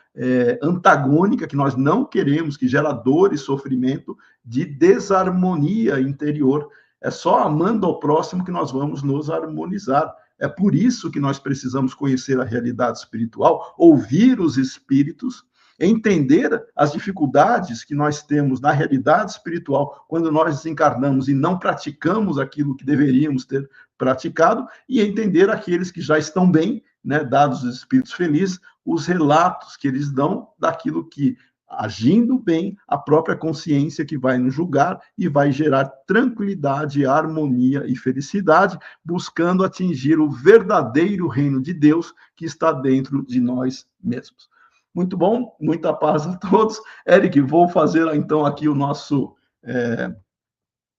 antagônica que nós não queremos, que gera dor e sofrimento, de desarmonia interior. É só amando ao próximo que nós vamos nos harmonizar. É por isso que nós precisamos conhecer a realidade espiritual, ouvir os espíritos, entender as dificuldades que nós temos na realidade espiritual quando nós desencarnamos e não praticamos aquilo que deveríamos ter praticado, e entender aqueles que já estão bem, né, dados os espíritos felizes, os relatos que eles dão daquilo que, agindo bem, a própria consciência que vai nos julgar e vai gerar tranquilidade, harmonia e felicidade, buscando atingir o verdadeiro reino de Deus que está dentro de nós mesmos. Muito bom, muita paz a todos. Eric, vou fazer então aqui o nosso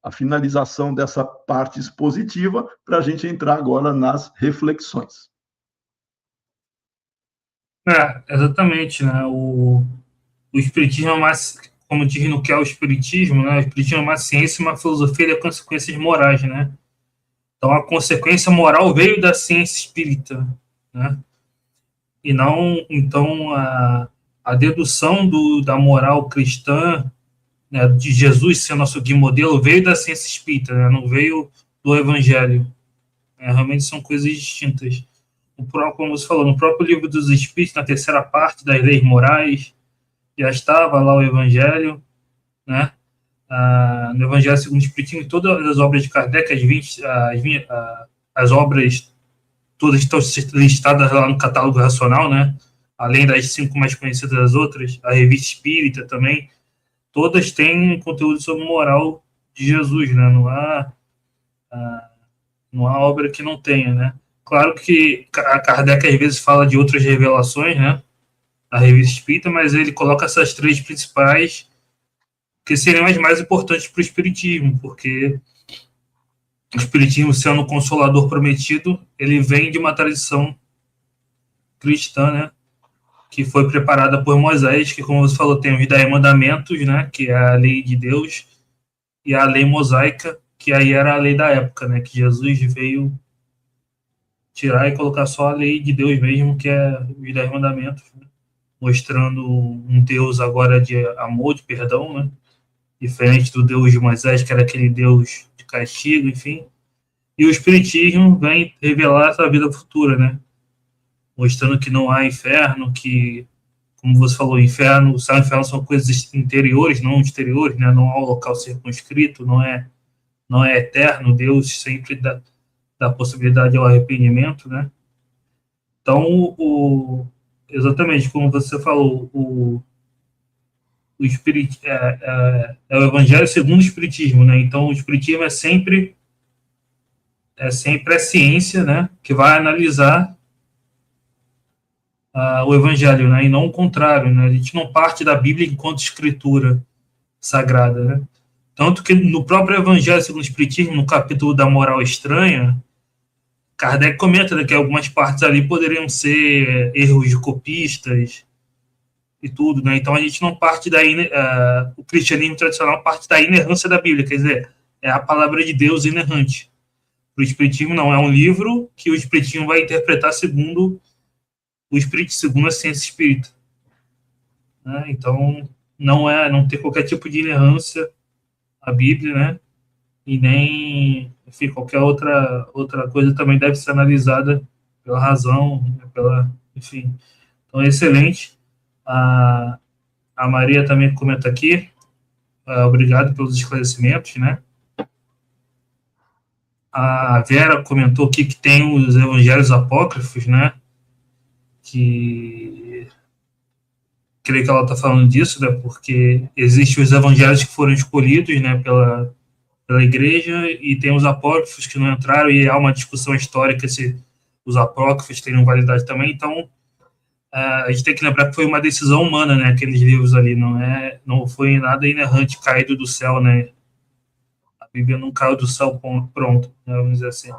a finalização dessa parte expositiva para a gente entrar agora nas reflexões. Exatamente, né? O espiritismo é uma, como diz no que é o espiritismo, né? O espiritismo é uma ciência, uma filosofia de consequências morais, né? Então a consequência moral veio da ciência espírita, né? E não, então, a dedução da moral cristã, né, de Jesus ser nosso guia modelo, veio da ciência espírita, né, não veio do evangelho. Realmente são coisas distintas. Como você falou, no próprio livro dos Espíritos, na terceira parte das leis morais, já estava lá o evangelho, né? No Evangelho segundo o Espiritismo, todas as obras de Kardec, as obras todas estão listadas lá no catálogo racional, né? Além das 5 mais conhecidas das outras, a Revista Espírita também, todas têm conteúdo sobre moral de Jesus, né? Não há obra que não tenha, né? Claro que a Kardec às vezes fala de outras revelações, né? A Revista Espírita, mas ele coloca essas 3 principais que seriam as mais importantes para o Espiritismo, porque o Espiritismo, sendo o Consolador prometido, ele vem de uma tradição cristã, né, que foi preparada por Moisés, que, como você falou, tem os 10 mandamentos, né, que é a lei de Deus, e a lei mosaica, que aí era a lei da época, né, que Jesus veio tirar e colocar só a lei de Deus mesmo, que é os 10 mandamentos, né, mostrando um Deus agora de amor, de perdão, né, diferente do Deus de Moisés, que era aquele Deus de castigo, enfim. E o Espiritismo vem revelar essa vida futura, né? Mostrando que não há inferno, que, como você falou, inferno, céu e inferno são coisas interiores, não exteriores, né? Não há um local circunscrito, não é eterno. Deus sempre dá possibilidade ao arrependimento, né? Então, exatamente como você falou, o o Evangelho segundo o Espiritismo, né? Então, o Espiritismo é sempre a ciência, né, que vai analisar o Evangelho, né, e não o contrário, né? A gente não parte da Bíblia enquanto escritura sagrada, né? Tanto que no próprio Evangelho segundo o Espiritismo, no capítulo da moral estranha, Kardec comenta, né, que algumas partes ali poderiam ser erros de copistas e tudo, né? Então a gente não parte o cristianismo tradicional parte da inerrância da Bíblia, quer dizer, é a palavra de Deus inerrante. o Espiritismo não, é um livro que o Espiritismo vai interpretar segundo segundo a ciência espírita. Né? Então, não tem qualquer tipo de inerrância à Bíblia, né? E nem, enfim, qualquer outra coisa também deve ser analisada pela razão, enfim. Então, é excelente. A Maria também comenta aqui, obrigado pelos esclarecimentos, né? A Vera comentou aqui que tem os evangelhos apócrifos, né? Que creio que ela está falando disso, né? Porque existem os evangelhos que foram escolhidos, né? Pela igreja, e tem os apócrifos que não entraram, e há uma discussão histórica se os apócrifos teriam validade também. Então, a gente tem que lembrar que foi uma decisão humana, né? Aqueles livros ali, não foi nada inerrante caído do céu, né? A Bíblia não caiu do céu pronto, né? Vamos dizer assim.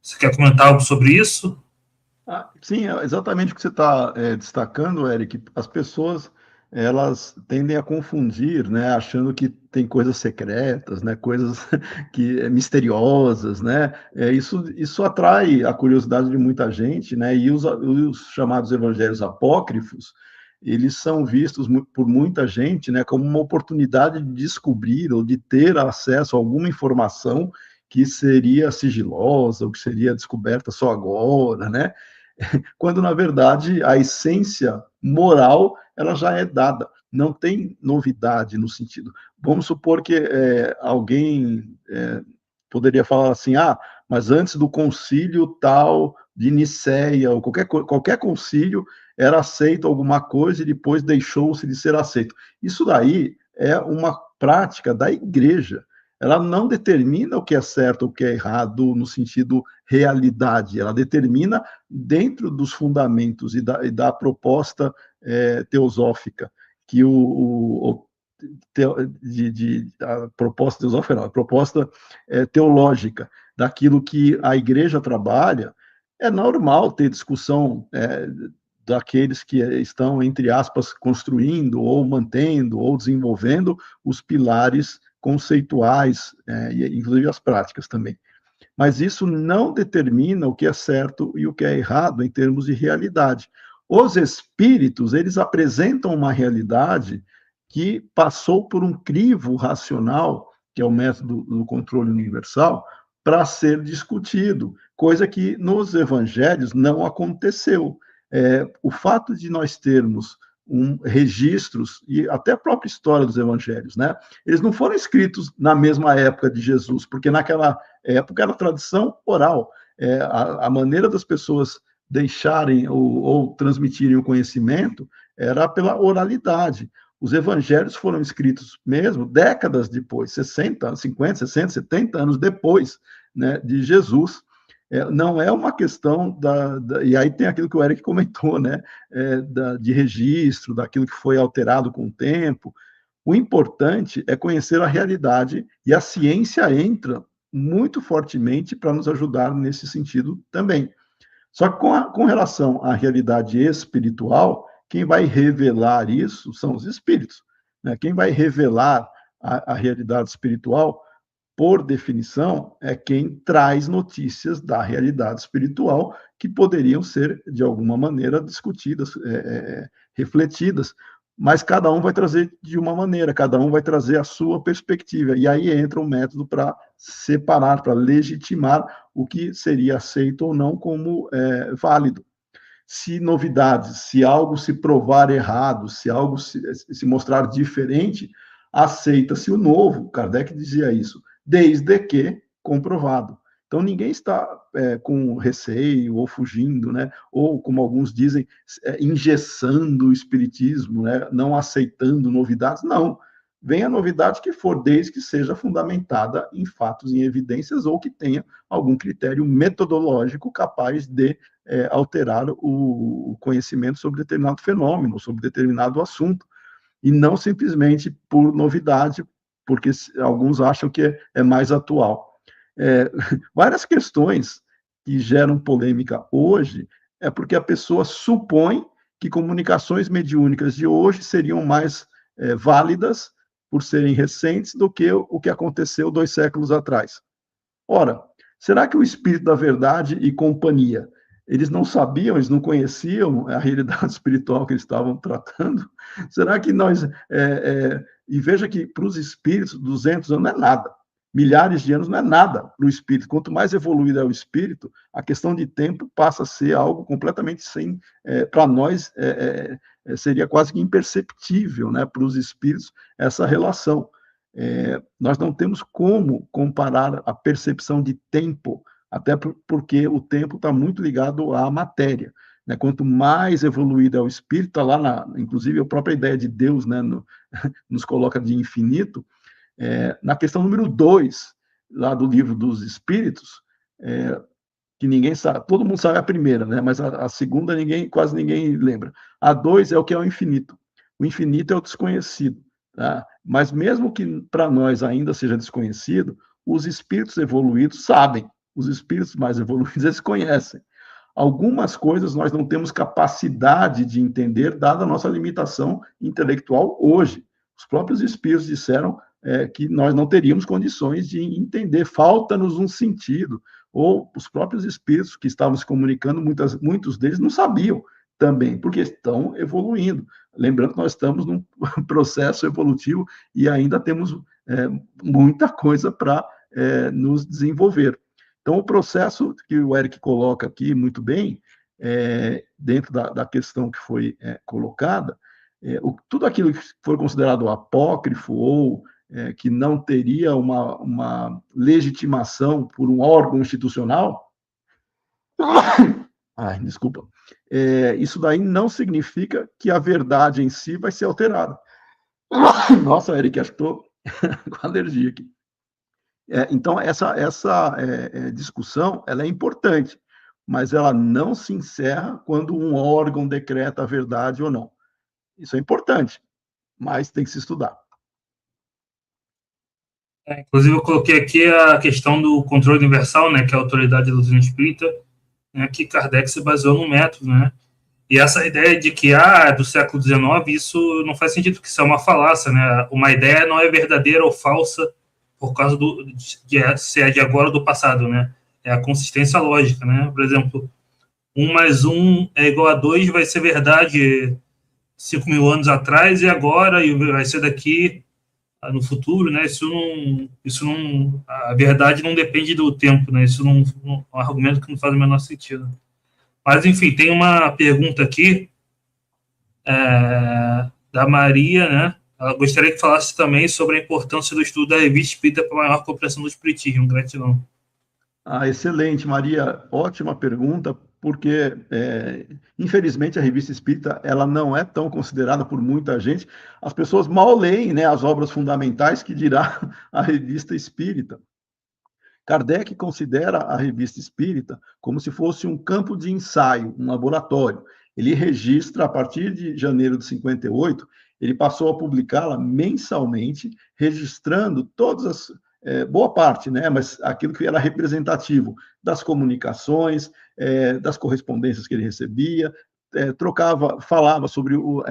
Você quer comentar algo sobre isso? Sim, é exatamente o que você está destacando, Eric. As pessoas, elas tendem a confundir, né, achando que tem coisas secretas, né, coisas que misteriosas, né. Isso atrai a curiosidade de muita gente, né, e os chamados evangelhos apócrifos, eles são vistos por muita gente, né, como uma oportunidade de descobrir ou de ter acesso a alguma informação que seria sigilosa, ou que seria descoberta só agora, né? Quando, na verdade, a essência moral ela já é dada. Não tem novidade no sentido. Vamos supor que alguém poderia falar assim, mas antes do concílio tal de Nicéia, ou qualquer concílio, era aceito alguma coisa e depois deixou-se de ser aceito. Isso daí é uma prática da igreja. Ela não determina o que é certo ou o que é errado no sentido realidade, ela determina dentro dos fundamentos e da proposta teosófica, que a proposta teosófica não, a proposta teológica, daquilo que a igreja trabalha, é normal ter discussão daqueles que estão, entre aspas, construindo, ou mantendo, ou desenvolvendo os pilares conceituais, e inclusive as práticas também. Mas isso não determina o que é certo e o que é errado em termos de realidade. Os espíritos, eles apresentam uma realidade que passou por um crivo racional, que é o método do controle universal, para ser discutido, coisa que nos evangelhos não aconteceu. O fato de nós termos registros, e até a própria história dos evangelhos, né? Eles não foram escritos na mesma época de Jesus, porque naquela época era tradição oral. A maneira das pessoas deixarem ou transmitirem o conhecimento era pela oralidade. Os evangelhos foram escritos mesmo décadas depois, 60, 50, 60, 70 anos depois, né, de Jesus. Não é uma questão e aí tem aquilo que o Eric comentou, né, de registro, daquilo que foi alterado com o tempo. O importante é conhecer a realidade, e a ciência entra muito fortemente para nos ajudar nesse sentido também. Só que com relação à realidade espiritual, quem vai revelar isso são os espíritos. Né? Quem vai revelar a realidade espiritual, por definição, é quem traz notícias da realidade espiritual que poderiam ser, de alguma maneira, discutidas, refletidas, mas cada um vai trazer de uma maneira, cada um vai trazer a sua perspectiva, e aí entra um método para separar, para legitimar o que seria aceito ou não como válido. Se novidades, se algo se provar errado, se algo se mostrar diferente, aceita-se o novo. Kardec dizia isso, desde que comprovado. Então, ninguém está com receio ou fugindo, né? Ou, como alguns dizem, engessando o espiritismo, né? Não aceitando novidades. Não. Vem a novidade que for, desde que seja fundamentada em fatos, em evidências, ou que tenha algum critério metodológico capaz de alterar o conhecimento sobre determinado fenômeno, sobre determinado assunto, e não simplesmente por novidade, porque alguns acham que é mais atual. Várias questões que geram polêmica hoje é porque a pessoa supõe que comunicações mediúnicas de hoje seriam mais válidas por serem recentes do que o que aconteceu 2 séculos atrás. Ora, será que o Espírito da Verdade e companhia, eles não sabiam, eles não conheciam a realidade espiritual que eles estavam tratando? Será que nós... e veja que para os espíritos, 200 anos não é nada. Milhares de anos não é nada para o espírito. Quanto mais evoluído é o espírito, a questão de tempo passa a ser algo completamente sem... para nós, seria quase que imperceptível, né, para os espíritos, essa relação. Nós não temos como comparar a percepção de tempo, até porque o tempo está muito ligado à matéria. Né? Quanto mais evoluído é o espírito, está lá, inclusive a própria ideia de Deus, né, nos coloca de infinito. Na questão número 2, lá do livro dos Espíritos, que ninguém sabe, todo mundo sabe a primeira, né? Mas a segunda quase ninguém lembra. A 2 é o que é o infinito. O infinito é o desconhecido. Tá? Mas mesmo que para nós ainda seja desconhecido, os espíritos evoluídos sabem. Os espíritos mais evoluídos, eles conhecem. Algumas coisas nós não temos capacidade de entender, dada a nossa limitação intelectual hoje. Os próprios espíritos disseram que nós não teríamos condições de entender, falta-nos um sentido. Ou os próprios espíritos que estavam se comunicando, muitos deles não sabiam também, porque estão evoluindo. Lembrando que nós estamos num processo evolutivo e ainda temos muita coisa para nos desenvolver. Então, o processo que o Eric coloca aqui muito bem, dentro da questão que foi colocada, tudo aquilo que for considerado apócrifo ou que não teria uma legitimação por um órgão institucional, desculpa, isso daí não significa que a verdade em si vai ser alterada. Nossa, Eric, acho que estou com alergia aqui. Então, essa discussão ela é importante, mas ela não se encerra quando um órgão decreta a verdade ou não. Isso é importante, mas tem que se estudar. Inclusive, eu coloquei aqui a questão do controle universal, né, que é a autoridade da doutrina espírita, né, que Kardec se baseou no método, né? E essa ideia de que do século XIX, isso não faz sentido, porque isso é uma falácia, né? Uma ideia não é verdadeira ou falsa por causa se é de agora ou do passado, né? É a consistência lógica, né? Por exemplo, 1 mais 1 é igual a 2 vai ser verdade 5.000 anos atrás e agora, e vai ser daqui no futuro, né? Isso não, a verdade não depende do tempo, né? Isso não é um argumento que não faz o menor sentido. Mas, enfim, tem uma pergunta aqui da Maria, né? Ela gostaria que falasse também sobre a importância do estudo da revista espírita para a maior compreensão do espiritismo. Gratidão. Excelente, Maria. Ótima pergunta, porque, infelizmente, a revista espírita ela não é tão considerada por muita gente. As pessoas mal leem, né, as obras fundamentais, que dirá a revista espírita. Kardec considera a revista espírita como se fosse um campo de ensaio, um laboratório. Ele registra, a partir de janeiro de 58, ele passou a publicá-la mensalmente, registrando todas as, boa parte, né, mas aquilo que era representativo das comunicações, das correspondências que ele recebia, falava sobre o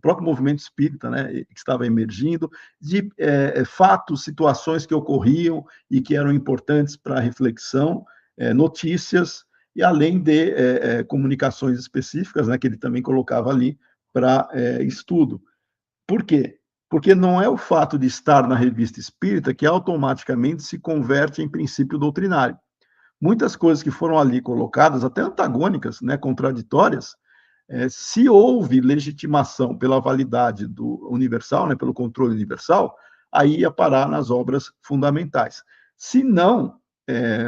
próprio movimento espírita, né, que estava emergindo, de fatos, situações que ocorriam e que eram importantes para a reflexão, notícias, e além de comunicações específicas, né, que ele também colocava ali para estudo. Por quê? Porque não é o fato de estar na revista espírita que automaticamente se converte em princípio doutrinário. Muitas coisas que foram ali colocadas, até antagônicas, né, contraditórias, se houve legitimação pela validade do universal, né, pelo controle universal, aí ia parar nas obras fundamentais. Se não,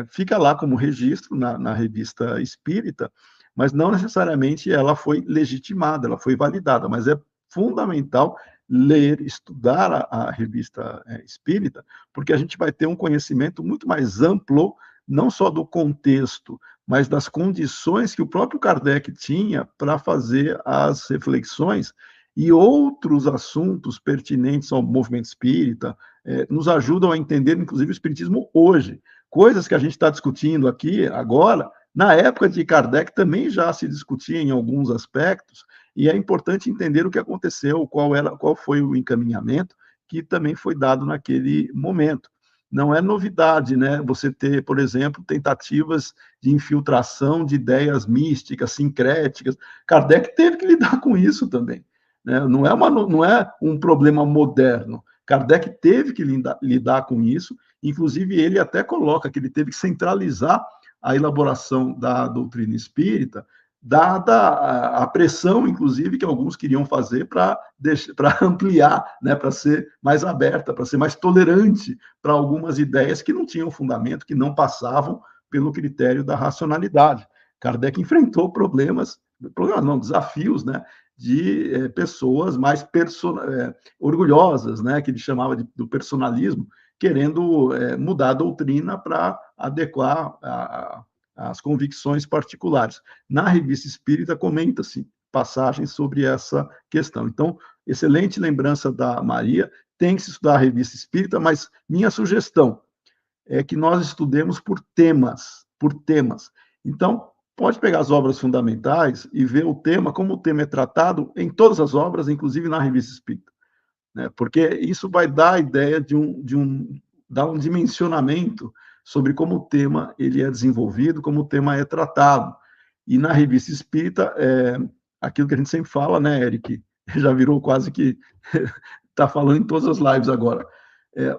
fica lá como registro na revista espírita, mas não necessariamente ela foi legitimada, ela foi validada, mas é fundamental ler, estudar a revista espírita, porque a gente vai ter um conhecimento muito mais amplo, não só do contexto, mas das condições que o próprio Kardec tinha para fazer as reflexões e outros assuntos pertinentes ao movimento espírita, nos ajudam a entender, inclusive, o espiritismo hoje. Coisas que a gente está discutindo aqui agora, na época de Kardec também já se discutia em alguns aspectos, e é importante entender o que aconteceu, qual foi o encaminhamento que também foi dado naquele momento. não é novidade, né? Você ter, por exemplo, tentativas de infiltração de ideias místicas, sincréticas. Kardec teve que lidar com isso também, né? Não é um problema moderno. Kardec teve que lidar com isso, inclusive ele até coloca que ele teve que centralizar a elaboração da doutrina espírita, dada a pressão, inclusive, que alguns queriam fazer para ampliar, né, para ser mais aberta, para ser mais tolerante para algumas ideias que não tinham fundamento, que não passavam pelo critério da racionalidade. Kardec enfrentou problemas não, desafios, né, de pessoas mais orgulhosas, né, que ele chamava do personalismo, querendo mudar a doutrina para adequar as convicções particulares. Na Revista Espírita comenta-se passagens sobre essa questão. Então, excelente lembrança da Maria, tem que se estudar a Revista Espírita, mas minha sugestão é que nós estudemos por temas, por temas. Então, pode pegar as obras fundamentais e ver o tema, como o tema é tratado em todas as obras, inclusive na Revista Espírita, né? Porque isso vai dar a ideia dar um dimensionamento sobre como o tema ele é desenvolvido, como o tema é tratado. E na Revista Espírita, aquilo que a gente sempre fala, né, Eric? Já virou quase que está falando em todas as lives agora.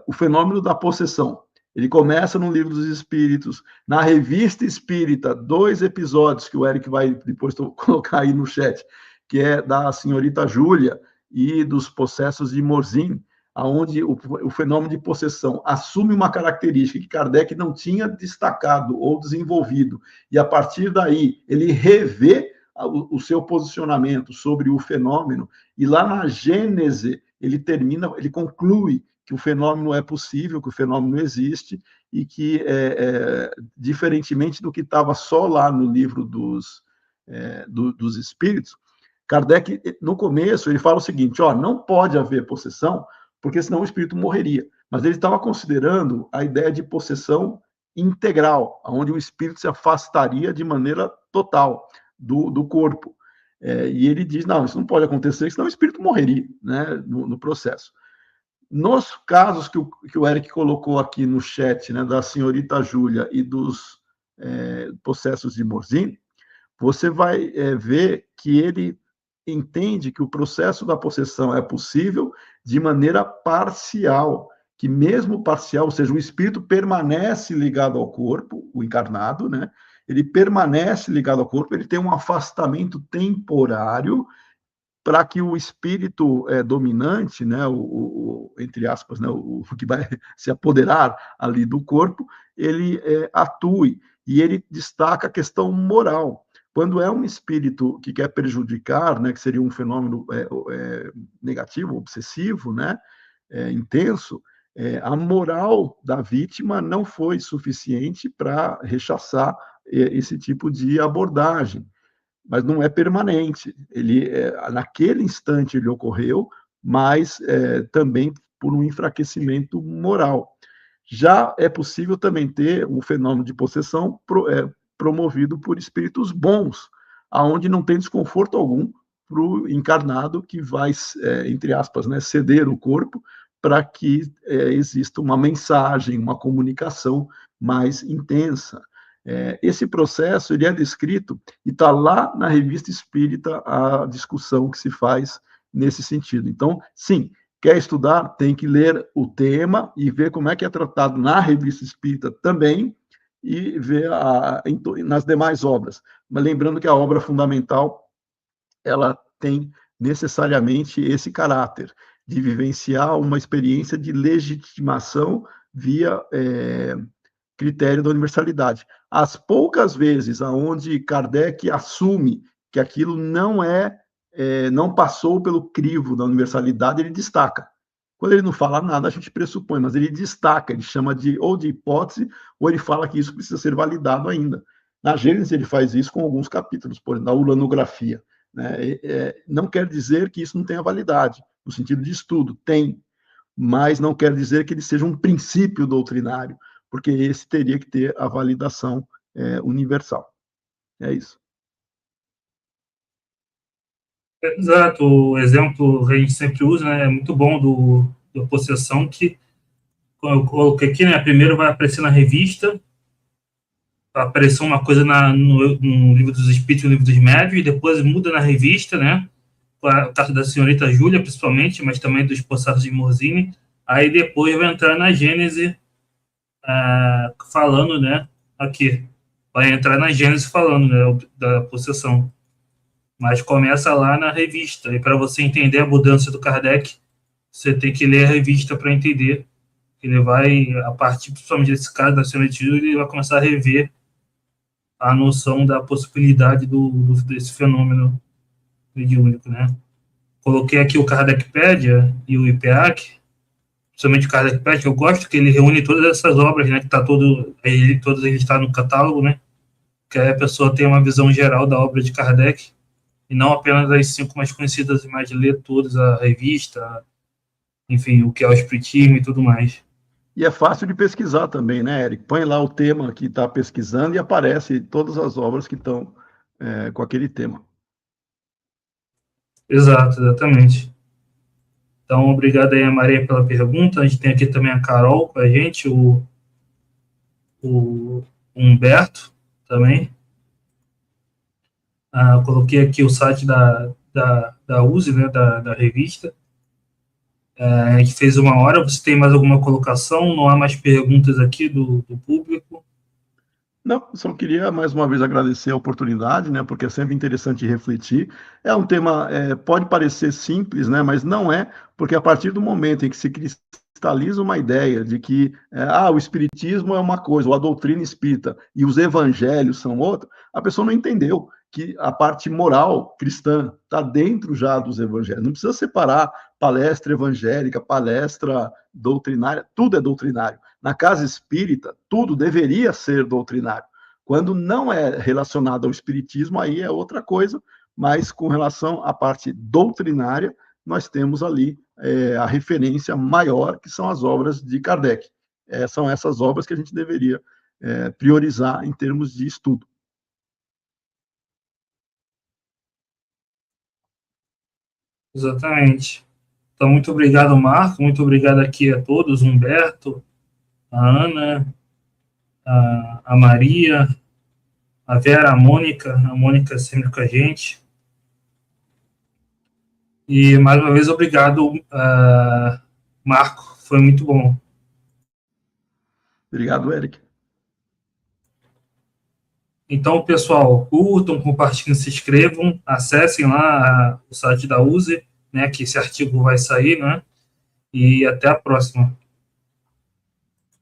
O fenômeno da possessão. Ele começa no Livro dos Espíritos, na Revista Espírita, 2 episódios que o Eric vai depois colocar aí no chat, que é da senhorita Júlia e dos processos de Morzin, aonde o fenômeno de possessão assume uma característica que Kardec não tinha destacado ou desenvolvido, e a partir daí ele revê o seu posicionamento sobre o fenômeno, e lá na Gênese ele conclui que o fenômeno é possível, que o fenômeno existe, e que, diferentemente do que estava só lá no livro dos Espíritos, Kardec, no começo, ele fala o seguinte, não pode haver possessão, porque senão o espírito morreria. Mas ele estava considerando a ideia de possessão integral, onde o espírito se afastaria de maneira total do corpo. E ele diz, não, isso não pode acontecer, senão o espírito morreria, né, no processo. Nos casos que o Eric colocou aqui no chat, né, da senhorita Júlia e dos processos de Morzin, você vai ver que ele entende que o processo da possessão é possível de maneira parcial, que mesmo parcial, ou seja, o espírito permanece ligado ao corpo, o encarnado, né? Ele permanece ligado ao corpo, ele tem um afastamento temporário para que o espírito dominante, né, entre aspas, né, o que vai se apoderar ali do corpo, ele atue, e ele destaca a questão moral. Quando é um espírito que quer prejudicar, né, que seria um fenômeno negativo, obsessivo, né, intenso, a moral da vítima não foi suficiente para rechaçar esse tipo de abordagem, mas não é permanente. Ele, naquele instante ele ocorreu, mas também por um enfraquecimento moral. Já é possível também ter um fenômeno de possessão promovido por espíritos bons, aonde não tem desconforto algum para o encarnado que vai, entre aspas, né, ceder o corpo para que exista uma mensagem, uma comunicação mais intensa. Esse processo ele é descrito e está lá na Revista Espírita a discussão que se faz nesse sentido. Então, sim, quer estudar, tem que ler o tema e ver como é que é tratado na Revista Espírita também e ver nas demais obras. Mas lembrando que a obra fundamental, ela tem necessariamente esse caráter de vivenciar uma experiência de legitimação via critério da universalidade. As poucas vezes aonde Kardec assume que aquilo não passou pelo crivo da universalidade, ele destaca. Quando ele não fala nada, a gente pressupõe, mas ele destaca, ele chama ou de hipótese, ou ele fala que isso precisa ser validado ainda. Na Gênesis ele faz isso com alguns capítulos, por exemplo, na uranografia. Né? Não quer dizer que isso não tenha validade, no sentido de estudo, tem, mas não quer dizer que ele seja um princípio doutrinário, porque esse teria que ter a validação universal. É isso. Exato, o exemplo que a gente sempre usa, né, é muito bom da possessão, que eu coloquei aqui, né? Primeiro vai aparecer na revista, apareceu uma coisa no Livro dos Espíritos, no Livro dos Médios, e depois muda na revista, né? O caso da senhorita Júlia, principalmente, mas também dos Possados de Morzine. Aí depois vai entrar na Gênese, falando, né? Aqui. Vai entrar na Gênese falando, né? Da possessão. Mas começa lá na revista. E para você entender a mudança do Kardec, você tem que ler a revista para entender. Ele vai, a partir principalmente desse caso da senhorita Júlia, ele vai começar a rever a noção da possibilidade desse fenômeno mediúnico, né? Coloquei aqui o Kardecpédia e o IPEAC, principalmente o Kardecpédia, eu gosto que ele reúne todas essas obras, né? Que tá todos eles estão no catálogo, né? Que aí a pessoa tem uma visão geral da obra de Kardec, e não apenas as 5 mais conhecidas, mas ler todas, a revista, enfim, o que é o Espiritismo e tudo mais. E é fácil de pesquisar também, né, Eric? Põe lá o tema que está pesquisando e aparece todas as obras que estão com aquele tema. Exato, exatamente. Então, obrigado aí a Maria pela pergunta. A gente tem aqui também a Carol com a gente, o Humberto também. Coloquei aqui o site da USE, né, da revista. A gente fez 1 hora. Você tem mais alguma colocação? Não há mais perguntas aqui do público? Não, só queria mais uma vez agradecer a oportunidade, né, porque é sempre interessante refletir. É um tema, pode parecer simples, né, mas não é, porque a partir do momento em que se cristaliza uma ideia de que o espiritismo é uma coisa, ou a doutrina espírita e os evangelhos são outra, a pessoa não entendeu que a parte moral cristã está dentro já dos evangelhos. Não precisa separar palestra evangélica, palestra doutrinária, tudo é doutrinário. Na casa espírita, tudo deveria ser doutrinário. Quando não é relacionado ao espiritismo, aí é outra coisa, mas com relação à parte doutrinária, nós temos ali a referência maior, que são as obras de Kardec. São essas obras que a gente deveria priorizar em termos de estudo. Exatamente. Então, muito obrigado, Marco. Muito obrigado aqui a todos, Humberto, a Ana, a Maria, a Vera, a Mônica sempre com a gente. E, mais uma vez, obrigado, Marco. Foi muito bom. Obrigado, Eric. Então, pessoal, curtam, compartilhem, se inscrevam, acessem lá o site da USE, né, que esse artigo vai sair, né? E até a próxima.